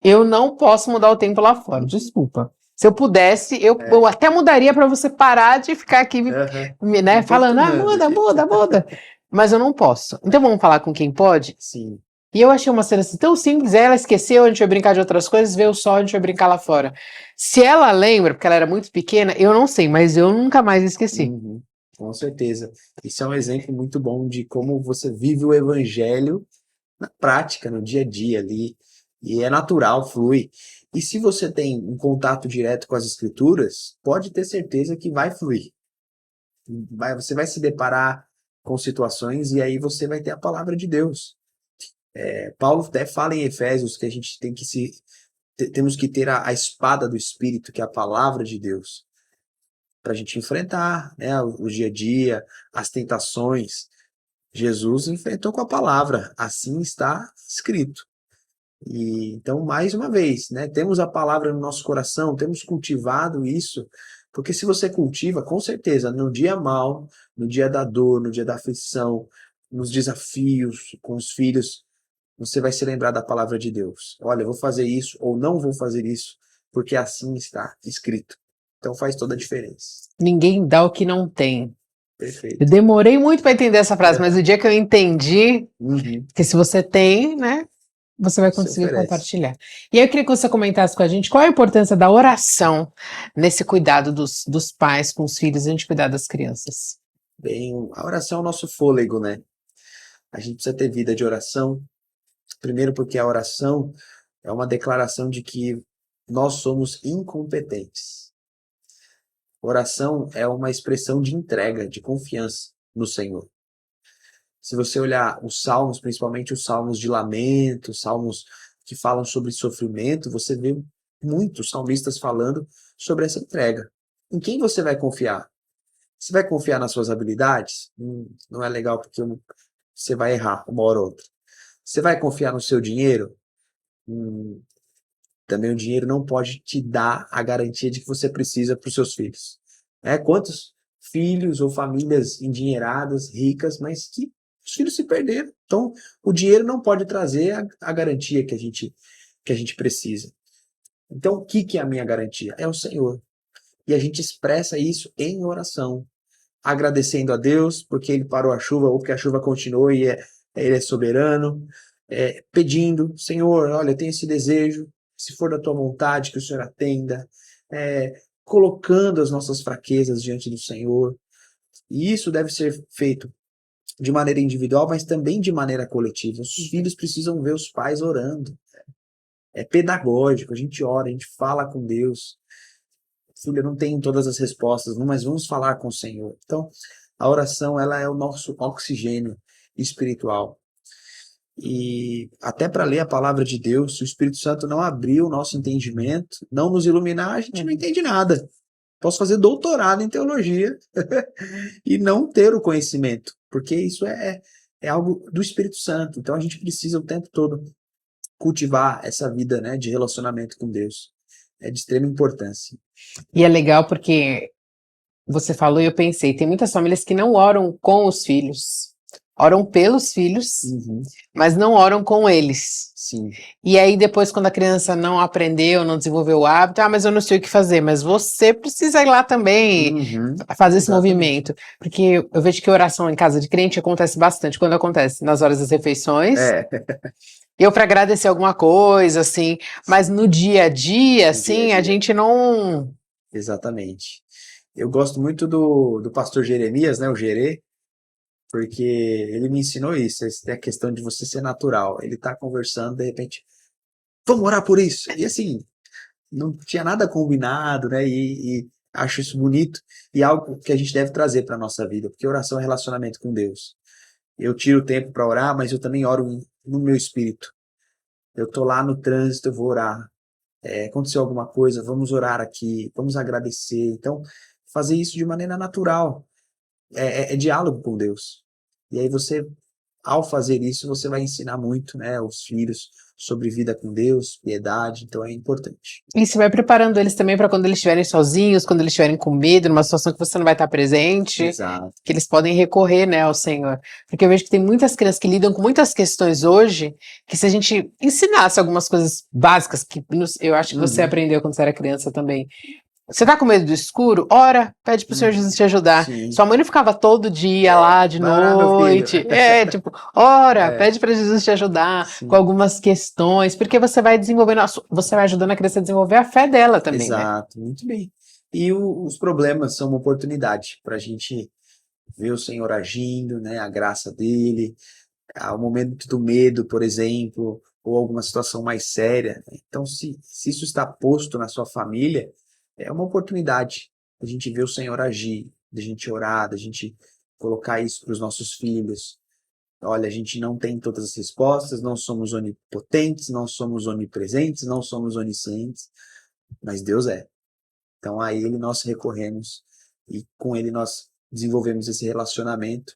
A: eu não posso mudar o tempo lá fora, desculpa. Se eu pudesse, eu até mudaria para você parar de ficar aqui, né, falando, muda. Mas eu não posso. Então vamos falar com quem pode?
B: Sim.
A: E eu achei uma cena assim tão simples, aí ela esqueceu, a gente vai brincar de outras coisas, veio o sol, a gente vai brincar lá fora. Se ela lembra, porque ela era muito pequena, eu não sei, mas eu nunca mais esqueci.
B: Uhum. Com certeza. Isso é um exemplo muito bom de como você vive o evangelho na prática, no dia a dia ali. E é natural, flui. E se você tem um contato direto com as escrituras, pode ter certeza que vai fluir. Você vai se deparar com situações e aí você vai ter a palavra de Deus. Paulo até fala em Efésios que a gente tem que temos que ter a espada do Espírito, que é a palavra de Deus, para a gente enfrentar, né, o dia a dia, as tentações. Jesus enfrentou com a palavra, assim está escrito. E então, mais uma vez, né, temos a palavra no nosso coração, temos cultivado isso, porque se você cultiva, com certeza, no dia mal, no dia da dor, no dia da aflição, nos desafios com os filhos, você vai se lembrar da palavra de Deus. Olha, eu vou fazer isso ou não vou fazer isso, porque assim está escrito. Então faz toda a diferença.
A: Ninguém dá o que não tem.
B: Perfeito.
A: Eu demorei muito para entender essa frase, mas o dia que eu entendi, que se você tem, né, você vai conseguir compartilhar. E aí eu queria que você comentasse com a gente qual a importância da oração nesse cuidado dos pais com os filhos, a gente cuidar das crianças.
B: Bem, a oração é o nosso fôlego, né? A gente precisa ter vida de oração. Primeiro porque a oração é uma declaração de que nós somos incompetentes. Oração é uma expressão de entrega, de confiança no Senhor. Se você olhar os salmos, principalmente os salmos de lamento, salmos que falam sobre sofrimento, você vê muitos salmistas falando sobre essa entrega. Em quem você vai confiar? Você vai confiar nas suas habilidades? Não é legal porque você vai errar uma hora ou outra. Você vai confiar no seu dinheiro? Também o dinheiro não pode te dar a garantia de que você precisa para os seus filhos. Quantos filhos ou famílias endinheiradas, ricas, mas que os filhos se perderam. Então, o dinheiro não pode trazer a garantia que a gente precisa. Então, o que é a minha garantia? É o Senhor. E a gente expressa isso em oração, agradecendo a Deus porque Ele parou a chuva ou porque a chuva continuou e Ele é soberano, pedindo, Senhor, olha, eu tenho esse desejo, se for da Tua vontade, que o Senhor atenda, colocando as nossas fraquezas diante do Senhor. E isso deve ser feito de maneira individual, mas também de maneira coletiva. Os filhos precisam ver os pais orando. É pedagógico, a gente ora, a gente fala com Deus. Filho, eu não tenho todas as respostas, mas vamos falar com o Senhor. Então, a oração, ela é o nosso oxigênio espiritual. E até para ler a palavra de Deus, se o Espírito Santo não abrir o nosso entendimento, não nos iluminar, a gente não entende nada. Posso fazer doutorado em teologia e não ter o conhecimento, porque isso é algo do Espírito Santo. Então a gente precisa o tempo todo cultivar essa vida, né, de relacionamento com Deus. É de extrema importância.
A: E é legal porque você falou e eu pensei, tem muitas famílias que não oram com os filhos, oram pelos filhos, mas não oram com eles.
B: Sim.
A: E aí depois quando a criança não aprendeu, não desenvolveu o hábito, mas eu não sei o que fazer, mas você precisa ir lá também fazer esse movimento, porque eu vejo que oração em casa de crente acontece bastante, quando acontece nas horas das refeições, eu para agradecer alguma coisa, assim, mas no dia a dia, assim, a gente não...
B: Exatamente. Eu gosto muito do pastor Jeremias, né, o Gerê, porque ele me ensinou isso, é a questão de você ser natural. Ele tá conversando, de repente, vamos orar por isso. E assim, não tinha nada combinado, né, e acho isso bonito e algo que a gente deve trazer para nossa vida, porque oração é relacionamento com Deus. Eu tiro tempo para orar, mas eu também oro no meu espírito. Eu tô lá no trânsito, eu vou orar. Aconteceu alguma coisa, vamos orar aqui, vamos agradecer. Então, fazer isso de maneira natural. É diálogo com Deus. E aí você, ao fazer isso, você vai ensinar muito, né, os filhos sobre vida com Deus, piedade, então é importante.
A: E você vai preparando eles também para quando eles estiverem sozinhos, quando eles estiverem com medo, numa situação que você não vai estar presente,
B: Exato.
A: que eles podem recorrer, né, ao Senhor. Porque eu vejo que tem muitas crianças que lidam com muitas questões hoje, que se a gente ensinasse algumas coisas básicas, que eu acho que você aprendeu quando você era criança também. Você tá com medo do escuro? Ora, pede pro Senhor Jesus te ajudar.
B: Sim.
A: Sua mãe não ficava todo dia lá de
B: vai lá, meu
A: noite.
B: filho.
A: Tipo, ora, pede para Jesus te ajudar com algumas questões, porque você vai desenvolvendo, você vai ajudando a criança a desenvolver a fé dela também, né?
B: Exato, muito bem. E os problemas são uma oportunidade para a gente ver o Senhor agindo, né, a graça dele, o momento do medo, por exemplo, ou alguma situação mais séria. Então, se isso está posto na sua família, é uma oportunidade da gente ver o Senhor agir, da gente orar, da gente colocar isso para os nossos filhos. Olha, a gente não tem todas as respostas, não somos onipotentes, não somos onipresentes, não somos oniscientes, mas Deus é. Então a Ele nós recorremos e com Ele nós desenvolvemos esse relacionamento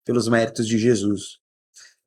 B: pelos méritos de Jesus.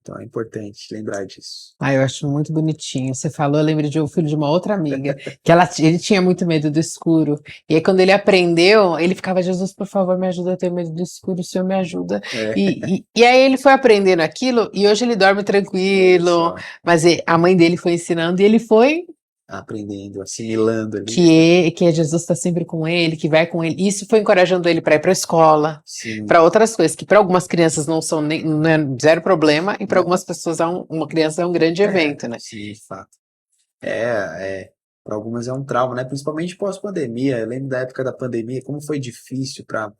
B: Então é importante lembrar disso.
A: Eu acho muito bonitinho. Você falou, eu lembrei de um filho de uma outra amiga, que ele tinha muito medo do escuro. E aí, quando ele aprendeu, ele ficava, Jesus, por favor, me ajuda a ter medo do escuro, o Senhor me ajuda. E aí ele foi aprendendo aquilo, e hoje ele dorme tranquilo, mas a mãe dele foi ensinando, e ele foi
B: aprendendo, assimilando ali.
A: Que Jesus está sempre com ele, que vai com ele. Isso foi encorajando ele para ir para a escola, para outras coisas, que para algumas crianças não é zero problema, e para algumas pessoas uma criança é um grande evento, né?
B: Sim, de fato. Para algumas é um trauma, né? Principalmente pós-pandemia. Eu lembro da época da pandemia, como foi difícil para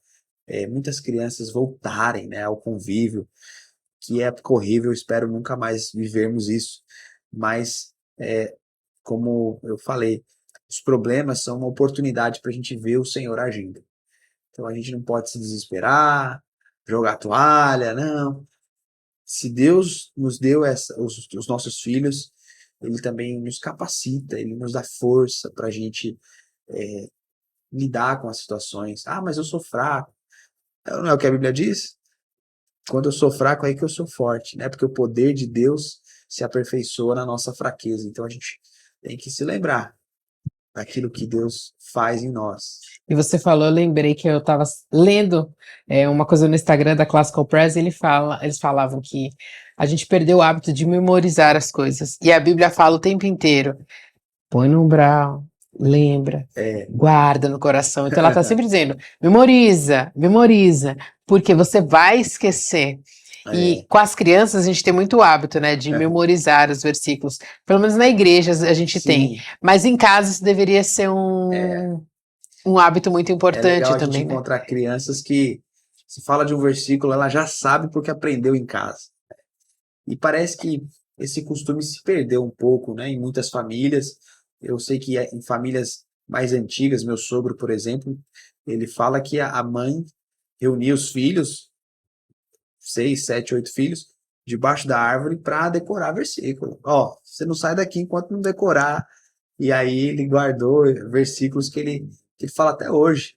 B: muitas crianças voltarem, né, ao convívio. Que época horrível, espero nunca mais vivermos isso. Mas como eu falei, os problemas são uma oportunidade para a gente ver o Senhor agindo. Então a gente não pode se desesperar, jogar toalha, não. Se Deus nos deu os nossos filhos, Ele também nos capacita, Ele nos dá força para a gente lidar com as situações. Mas eu sou fraco. Não é o que a Bíblia diz? Quando eu sou fraco, é aí que eu sou forte, né? Porque o poder de Deus se aperfeiçoa na nossa fraqueza. Então a gente tem que se lembrar. daquilo que Deus faz em nós.
A: E você falou, eu lembrei que eu estava lendo uma coisa no Instagram da Classical Press, e eles falavam que a gente perdeu o hábito de memorizar as coisas. E a Bíblia fala o tempo inteiro, põe no umbral, lembra, guarda no coração. Então ela está sempre dizendo, memoriza, memoriza, porque você vai esquecer. E com as crianças a gente tem muito hábito, né, de memorizar os versículos. Pelo menos na igreja a gente tem. Mas em casa isso deveria ser um hábito muito
B: É
A: importante
B: legal a gente
A: também, né?
B: encontrar crianças que se fala de um versículo, ela já sabe porque aprendeu em casa. E parece que esse costume se perdeu um pouco, né, em muitas famílias. Eu sei que em famílias mais antigas, meu sogro, por exemplo, ele fala que a mãe reunia os filhos, 6, 7, 8 filhos, debaixo da árvore para decorar versículo. Ó, você não sai daqui enquanto não decorar. E aí ele guardou versículos que ele fala até hoje,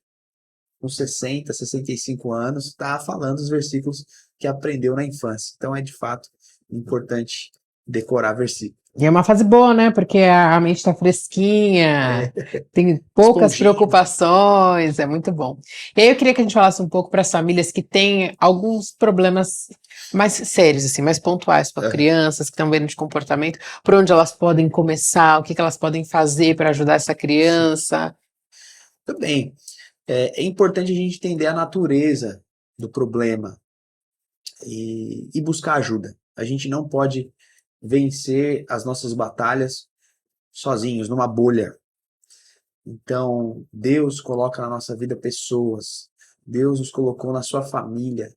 B: com 60, 65 anos, está falando os versículos que aprendeu na infância. Então é de fato importante decorar versículos.
A: E é uma fase boa, né? Porque a mente está fresquinha, tem poucas
B: Esponjinha.
A: preocupações, é muito bom. E aí eu queria que a gente falasse um pouco para as famílias que têm alguns problemas mais sérios, assim, mais pontuais para crianças que estão vendo de comportamento, por onde elas podem começar, o que elas podem fazer para ajudar essa criança.
B: Também é importante a gente entender a natureza do problema e buscar ajuda. A gente não pode vencer as nossas batalhas sozinhos, numa bolha. Então, Deus coloca na nossa vida pessoas. Deus nos colocou na sua família.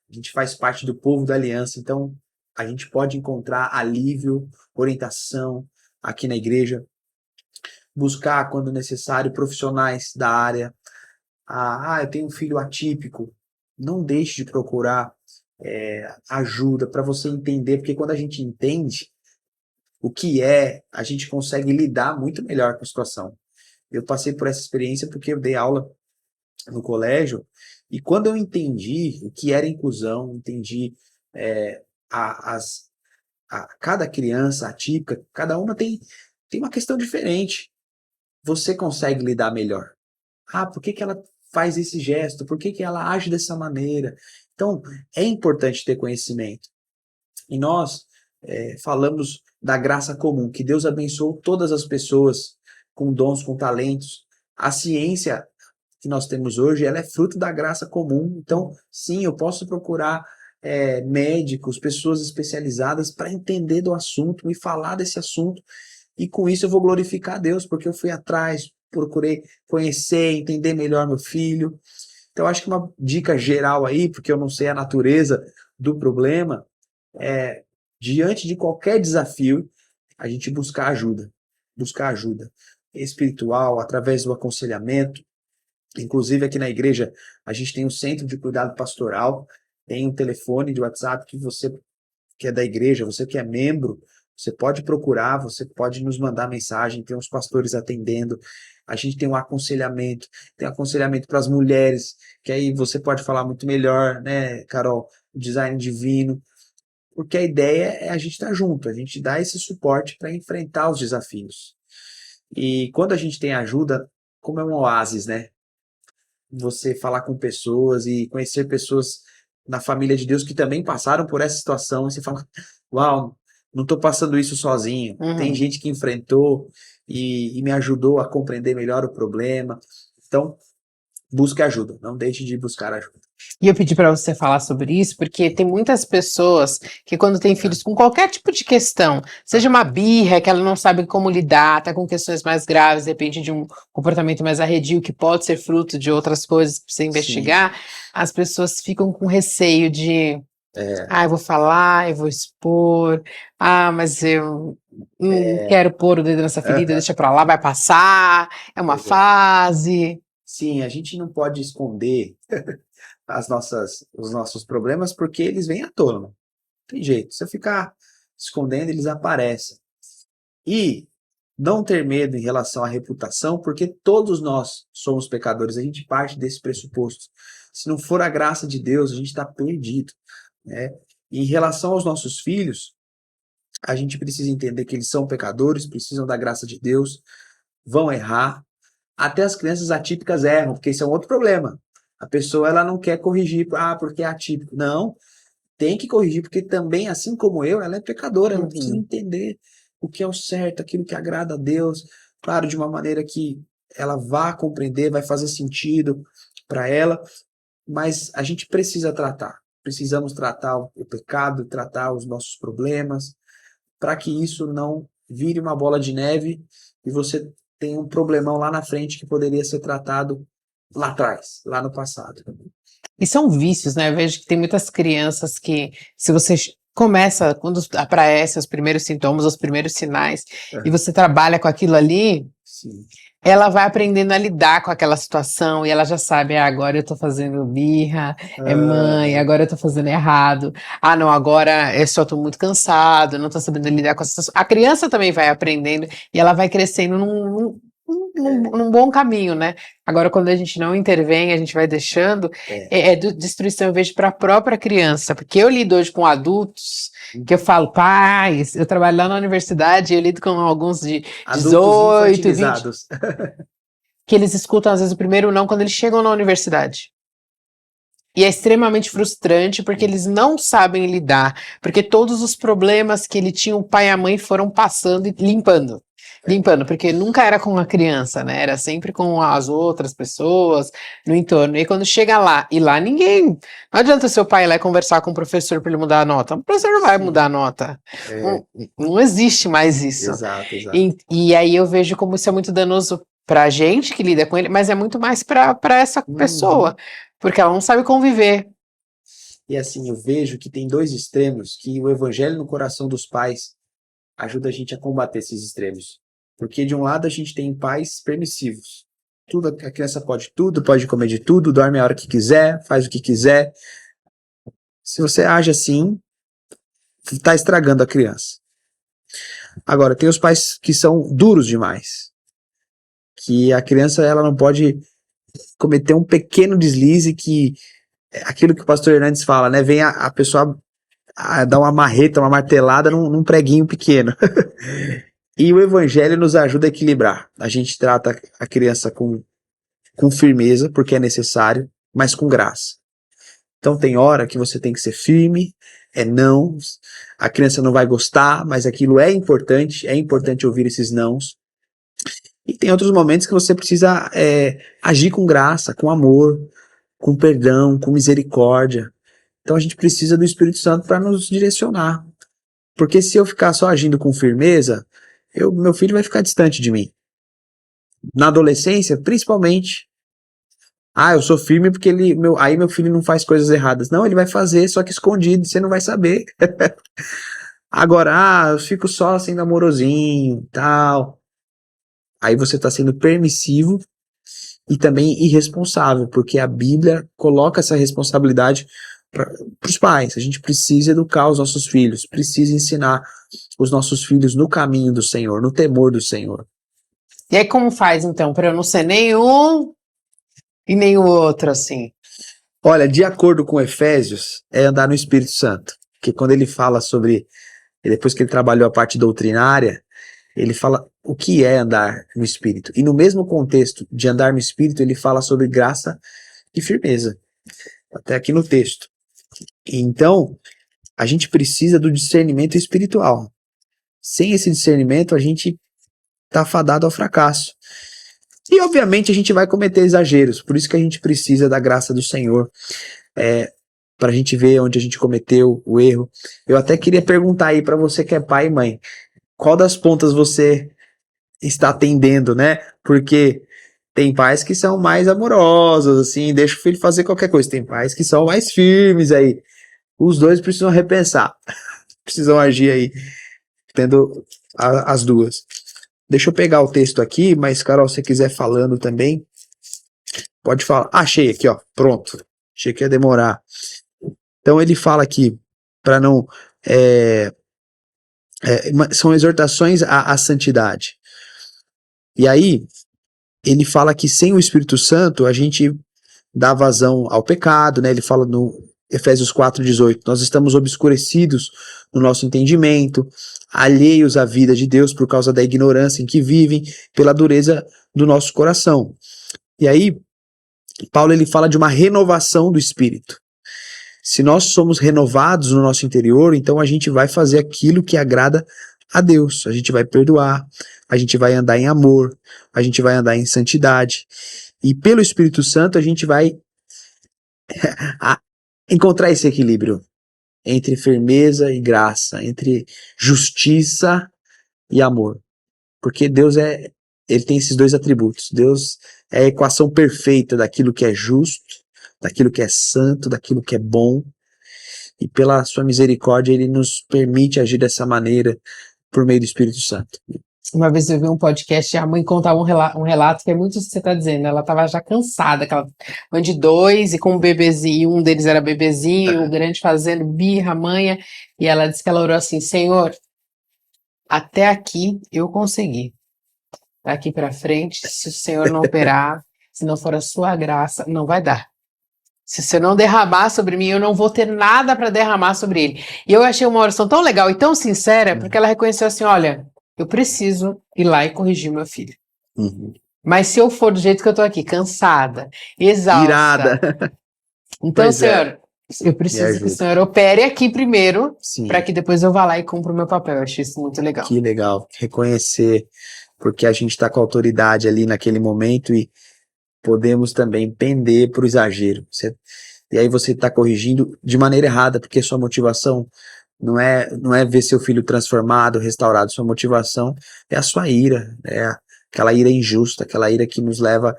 B: A gente faz parte do povo da aliança. Então, a gente pode encontrar alívio, orientação aqui na igreja. Buscar, quando necessário, profissionais da área. Eu tenho um filho atípico. Não deixe de procurar ajuda para você entender, porque quando a gente entende o que a gente consegue lidar muito melhor com a situação. Eu passei por essa experiência porque eu dei aula no colégio e quando eu entendi o que era inclusão, entendi cada criança atípica, cada uma tem uma questão diferente. Você consegue lidar melhor. Por que ela faz esse gesto? Por que ela age dessa maneira? Então, é importante ter conhecimento. E nós falamos da graça comum, que Deus abençoou todas as pessoas com dons, com talentos. A ciência que nós temos hoje, ela é fruto da graça comum. Então, sim, eu posso procurar médicos, pessoas especializadas para entender do assunto, me falar desse assunto. E com isso eu vou glorificar a Deus, porque eu fui atrás, procurei conhecer, entender melhor meu filho. Então, acho que uma dica geral aí, porque eu não sei a natureza do problema, diante de qualquer desafio, a gente buscar ajuda espiritual, através do aconselhamento. Inclusive aqui na igreja a gente tem um centro de cuidado pastoral, tem um telefone de WhatsApp que você que é da igreja, você que é membro, você pode procurar, você pode nos mandar mensagem, tem uns pastores atendendo, a gente tem tem aconselhamento para as mulheres, que aí você pode falar muito melhor, né, Carol, design divino, porque a ideia é a gente estar junto, a gente dar esse suporte para enfrentar os desafios. E quando a gente tem ajuda, como é um oásis, né? Você falar com pessoas e conhecer pessoas na família de Deus que também passaram por essa situação, e você fala, uau, não estou passando isso sozinho. Tem gente que enfrentou e me ajudou a compreender melhor o problema. Então, busque ajuda, não deixe de buscar ajuda.
A: E eu pedi para você falar sobre isso, porque tem muitas pessoas que quando têm filhos com qualquer tipo de questão, seja uma birra, que ela não sabe como lidar, tá com questões mais graves, depende de um comportamento mais arredio, que pode ser fruto de outras coisas que precisa investigar, as pessoas ficam com receio de, eu vou falar, eu vou expor, mas eu não quero pôr o dedo nessa ferida, deixa pra lá, vai passar, é uma fase.
B: Sim, a gente não pode esconder os nossos problemas porque eles vêm à tona. Não tem jeito. Se eu ficar escondendo, eles aparecem. E não ter medo em relação à reputação, porque todos nós somos pecadores. A gente parte desse pressuposto. Se não for a graça de Deus, a gente está perdido, né? E em relação aos nossos filhos, a gente precisa entender que eles são pecadores, precisam da graça de Deus. vão errar. Até as crianças atípicas erram, porque esse é um outro problema. A pessoa ela não quer corrigir, porque é atípico. Não, tem que corrigir, porque também, assim como eu, ela é pecadora, ela precisa entender o que é o certo, aquilo que agrada a Deus, claro, de uma maneira que ela vá compreender, vai fazer sentido para ela, mas a gente precisa tratar. Precisamos tratar o pecado, tratar os nossos problemas, para que isso não vire uma bola de neve e você tenha um problemão lá na frente que poderia ser tratado lá atrás, lá no passado.
A: E são vícios, né? Eu vejo que tem muitas crianças que, se você começa, quando aparecem os primeiros sintomas, os primeiros sinais, e você trabalha com aquilo ali,
B: Sim.
A: ela vai aprendendo a lidar com aquela situação e ela já sabe, agora eu tô fazendo birra, mãe, agora eu tô fazendo errado, não, agora eu só tô muito cansado, não tô sabendo lidar com essa situação. A criança também vai aprendendo e ela vai crescendo num bom caminho, né? Agora, quando a gente não intervém, a gente vai deixando, destruição, eu vejo, para a própria criança, porque eu lido hoje com adultos, que eu falo, pais, eu trabalho lá na universidade, eu lido com alguns de 18, 20, que eles escutam às vezes o primeiro não quando eles chegam na universidade. E é extremamente frustrante, porque eles não sabem lidar, porque todos os problemas que ele tinha, o pai e a mãe foram passando e limpando, porque nunca era com a criança, né? Era sempre com as outras pessoas no entorno. E quando chega lá, e lá ninguém. Não adianta seu pai ir lá e conversar com o professor para ele mudar a nota. O professor não vai mudar a nota. Não existe mais isso.
B: Exato.
A: E aí eu vejo como isso é muito danoso para a gente que lida com ele, mas é muito mais para essa pessoa, porque ela não sabe conviver.
B: E assim, eu vejo que tem dois extremos que o evangelho no coração dos pais ajuda a gente a combater esses extremos. Porque de um lado a gente tem pais permissivos. Tudo, a criança pode tudo, pode comer de tudo, dorme a hora que quiser, faz o que quiser. Se você age assim, está estragando a criança. Agora, tem os pais que são duros demais. Que a criança ela não pode cometer um pequeno deslize, que aquilo que o pastor Hernandes fala, né? Vem a pessoa dar uma marreta, uma martelada num preguinho pequeno. E o evangelho nos ajuda a equilibrar. A gente trata a criança com firmeza, porque é necessário, mas com graça. Então tem hora que você tem que ser firme, não, a criança não vai gostar, mas aquilo é importante ouvir esses nãos. E tem outros momentos que você precisa agir com graça, com amor, com perdão, com misericórdia. Então a gente precisa do Espírito Santo para nos direcionar. Porque se eu ficar só agindo com firmeza, meu filho vai ficar distante de mim. Na adolescência, principalmente. Eu sou firme porque aí meu filho não faz coisas erradas. Não, ele vai fazer, só que escondido, você não vai saber. Agora, eu fico só assim, amorosinho e tal. Aí você está sendo permissivo e também irresponsável, porque a Bíblia coloca essa responsabilidade para os pais. A gente precisa educar os nossos filhos, precisa ensinar os nossos filhos no caminho do Senhor, no temor do Senhor.
A: E aí como faz então, para eu não ser nenhum e nem o outro assim?
B: Olha, de acordo com Efésios, é andar no Espírito Santo, porque quando ele fala sobre, depois que ele trabalhou a parte doutrinária, ele fala o que é andar no Espírito. E no mesmo contexto de andar no Espírito, ele fala sobre graça e firmeza. Até aqui no texto. Então, a gente precisa do discernimento espiritual. Sem esse discernimento, a gente está fadado ao fracasso. E, obviamente, a gente vai cometer exageros. Por isso que a gente precisa da graça do Senhor, para a gente ver onde a gente cometeu o erro. Eu até queria perguntar aí para você que é pai e mãe, qual das pontas você está atendendo, né? Porque tem pais que são mais amorosos, assim, deixa o filho fazer qualquer coisa. Tem pais que são mais firmes aí. Os dois precisam repensar. Precisam agir aí, tendo as duas. Deixa eu pegar o texto aqui, mas, Carol, se você quiser falando também, pode falar. Achei aqui, ó. Pronto. Achei que ia demorar. Então ele fala aqui, para não... são exortações à santidade. E aí, ele fala que sem o Espírito Santo, a gente dá vazão ao pecado, né? Ele fala Efésios 4,18. Nós estamos obscurecidos no nosso entendimento, alheios à vida de Deus por causa da ignorância em que vivem, pela dureza do nosso coração. E aí, Paulo ele fala de uma renovação do espírito. Se nós somos renovados no nosso interior, então a gente vai fazer aquilo que agrada a Deus. A gente vai perdoar, a gente vai andar em amor, a gente vai andar em santidade. E pelo Espírito Santo a gente vai encontrar esse equilíbrio entre firmeza e graça, entre justiça e amor. Porque Deus ele tem esses dois atributos. Deus é a equação perfeita daquilo que é justo, daquilo que é santo, daquilo que é bom. E pela sua misericórdia, ele nos permite agir dessa maneira por meio do Espírito Santo.
A: Uma vez eu vi um podcast e a mãe contava um relato que é muito isso que você está dizendo. Ela estava já cansada, aquela mãe de dois e com um bebezinho, um deles era bebezinho, o grande fazendo birra, manha, e ela disse que ela orou assim: Senhor, até aqui eu consegui. Daqui para frente, se o Senhor não operar, se não for a sua graça, não vai dar. Se você não derramar sobre mim, eu não vou ter nada para derramar sobre ele. E eu achei uma oração tão legal e tão sincera, porque ela reconheceu assim: olha, eu preciso ir lá e corrigir meu filho.
B: Uhum.
A: Mas se eu for do jeito que eu tô aqui, cansada, exausta.
B: Irada.
A: Então,
B: Pois é.
A: Senhor, eu preciso que o Senhor opere aqui primeiro, para que depois eu vá lá e cumpra o meu papel. Eu achei isso muito legal.
B: Que legal. Reconhecer, porque a gente está com autoridade ali naquele momento e podemos também pender para o exagero. E aí você está corrigindo de maneira errada, porque sua motivação não é ver seu filho transformado, restaurado. Sua motivação é a sua ira, é aquela ira injusta, aquela ira que nos leva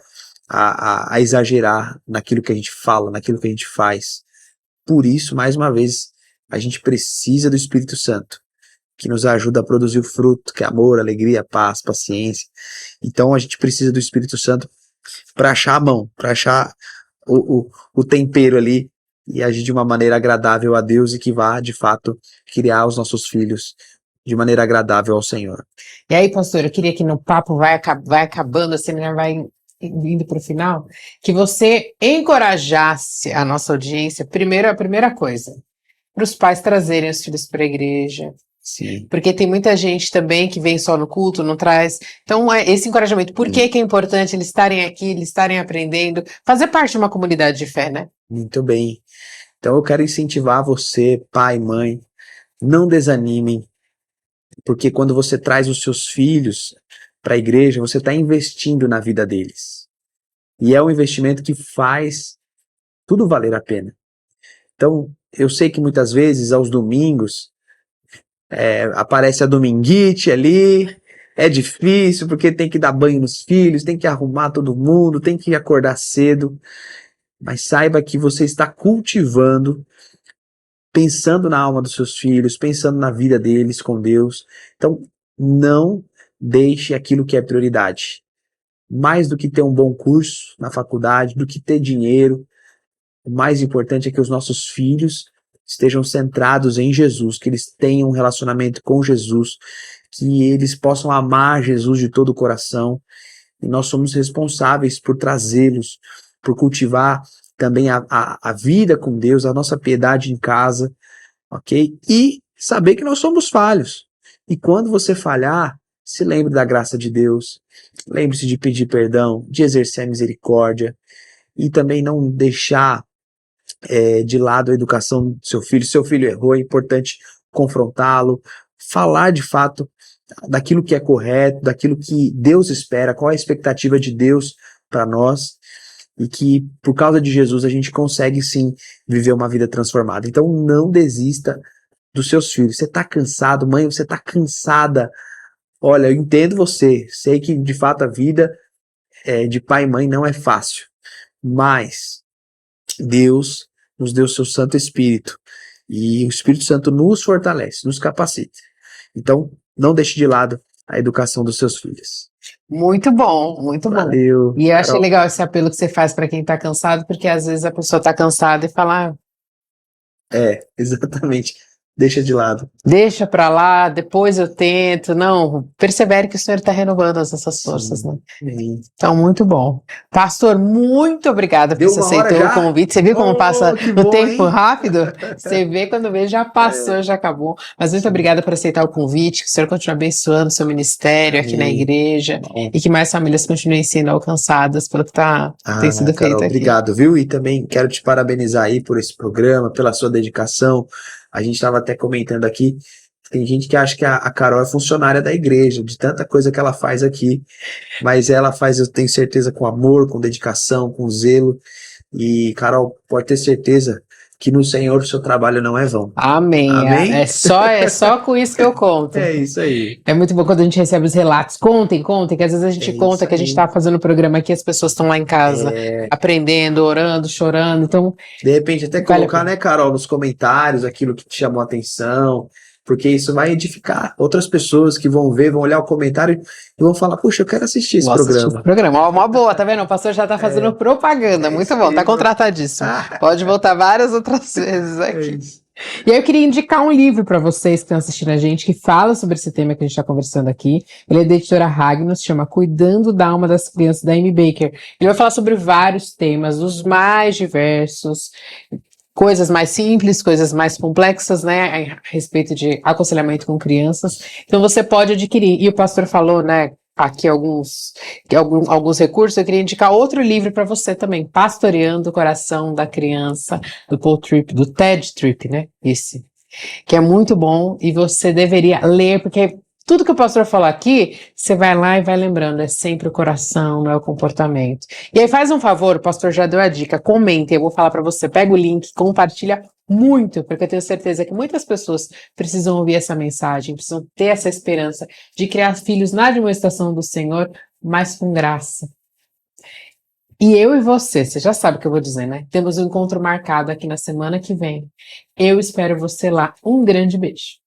B: a exagerar naquilo que a gente fala, naquilo que a gente faz. Por isso, mais uma vez, a gente precisa do Espírito Santo, que nos ajuda a produzir o fruto, que é amor, alegria, paz, paciência. Então a gente precisa do Espírito Santo para achar a mão, para achar o tempero ali e agir de uma maneira agradável a Deus e que vá, de fato, criar os nossos filhos de maneira agradável ao Senhor.
A: E aí, pastor, eu queria que no papo vai acabando, assim, né, vai indo para o final, que você encorajasse a nossa audiência, a primeira coisa, para os pais trazerem os filhos para a igreja.
B: Sim.
A: Porque tem muita gente também que vem só no culto, não traz. Então, esse encorajamento, por que é importante eles estarem aqui, eles estarem aprendendo, fazer parte de uma comunidade de fé, né?
B: Muito bem. Então eu quero incentivar você, pai, mãe, não desanimem, porque quando você traz os seus filhos para a igreja, você está investindo na vida deles. E é um investimento que faz tudo valer a pena. Então, eu sei que muitas vezes, aos domingos, aparece a dominguite ali, é difícil, porque tem que dar banho nos filhos, tem que arrumar todo mundo, tem que acordar cedo, mas saiba que você está cultivando, pensando na alma dos seus filhos, pensando na vida deles com Deus. Então, não deixe aquilo que é prioridade. Mais do que ter um bom curso na faculdade, do que ter dinheiro, o mais importante é que os nossos filhos estejam centrados em Jesus, que eles tenham um relacionamento com Jesus, que eles possam amar Jesus de todo o coração. E nós somos responsáveis por trazê-los, por cultivar também a vida com Deus, a nossa piedade em casa, ok? E saber que nós somos falhos. E quando você falhar, se lembre da graça de Deus, lembre-se de pedir perdão, de exercer a misericórdia e também não deixar de lado a educação do seu filho. Seu filho errou, é importante confrontá-lo, falar de fato daquilo que é correto, daquilo que Deus espera, qual é a expectativa de Deus para nós, e que por causa de Jesus a gente consegue sim viver uma vida transformada. Então não desista dos seus filhos. Você está cansado, mãe, você está cansada. Olha, eu entendo você, sei que de fato a vida de pai e mãe não é fácil, mas Deus nos deu o seu Santo Espírito, e o Espírito Santo nos fortalece, nos capacita. Então, não deixe de lado a educação dos seus filhos.
A: Muito bom, muito bom.
B: Valeu.
A: E eu achei
B: Carol.
A: legal esse apelo que você faz para quem está cansado, porque às vezes a pessoa está cansada e fala:
B: Exatamente. deixa de lado.
A: Deixa pra lá, depois eu tento. Não, persevere que o Senhor está renovando as nossas forças, né?
B: Amém.
A: Então, muito bom. Pastor, muito obrigada por
B: Deu
A: você
B: uma hora
A: aceitou o
B: já?
A: convite. Você viu como passa
B: Que
A: o
B: bom,
A: tempo
B: hein?
A: rápido? Você vê quando vê, já passou, já acabou. Mas muito obrigada por aceitar o convite. Que o Senhor continue abençoando o seu ministério aqui na
B: Amém.
A: igreja
B: Bom.
A: e que mais famílias continuem sendo alcançadas pelo que tem sido
B: Carol,
A: feito aqui.
B: obrigado, viu? E também quero te parabenizar aí por esse programa, pela sua dedicação. A gente estava até comentando aqui, tem gente que acha que a Carol é funcionária da igreja, de tanta coisa que ela faz aqui, mas ela faz, eu tenho certeza, com amor, com dedicação, com zelo. E, Carol, pode ter certeza que no Senhor o seu trabalho não é vão.
A: Amém.
B: Amém?
A: É só com isso que eu conto.
B: É isso aí.
A: É muito bom quando a gente recebe os relatos. Contem, que às vezes a gente
B: É
A: conta
B: isso
A: que a gente
B: aí.
A: está fazendo o programa aqui, as pessoas estão lá em casa aprendendo, orando, chorando. Então,
B: De repente, até
A: vale a
B: colocar,
A: pena.
B: né, Carol, nos comentários aquilo que te chamou a atenção, porque isso vai edificar outras pessoas que vão ver, vão olhar o comentário e vão falar: puxa, eu quero assistir esse
A: Gosto desse
B: programa.
A: programa. Ó, uma boa, tá vendo? O pastor já tá fazendo propaganda.
B: É
A: Muito
B: isso
A: bom, tá
B: aí,
A: contratadíssimo.
B: Ah,
A: Pode voltar várias outras vezes
B: é
A: aqui.
B: isso.
A: E aí eu queria indicar um livro para vocês que estão assistindo a gente, que fala sobre esse tema que a gente está conversando aqui. Ele é da editora Ragnos, chama Cuidando da Alma das Crianças, da Amy Baker. Ele vai falar sobre vários temas, os mais diversos, coisas mais simples, coisas mais complexas, né, a respeito de aconselhamento com crianças. Então você pode adquirir. E o pastor falou, né, aqui alguns recursos. Eu queria indicar outro livro para você também, Pastoreando o Coração da Criança, do Paul Tripp, do Ted Tripp, né, esse, que é muito bom e você deveria ler, porque tudo que o pastor falou aqui, você vai lá e vai lembrando, é sempre o coração, não é o comportamento. E aí faz um favor, o pastor já deu a dica, comenta, eu vou falar para você, pega o link, compartilha muito, porque eu tenho certeza que muitas pessoas precisam ouvir essa mensagem, precisam ter essa esperança de criar filhos na demonstração do Senhor, mas com graça. E eu e você já sabe o que eu vou dizer, né? Temos um encontro marcado aqui na semana que vem. Eu espero você lá. Um grande beijo.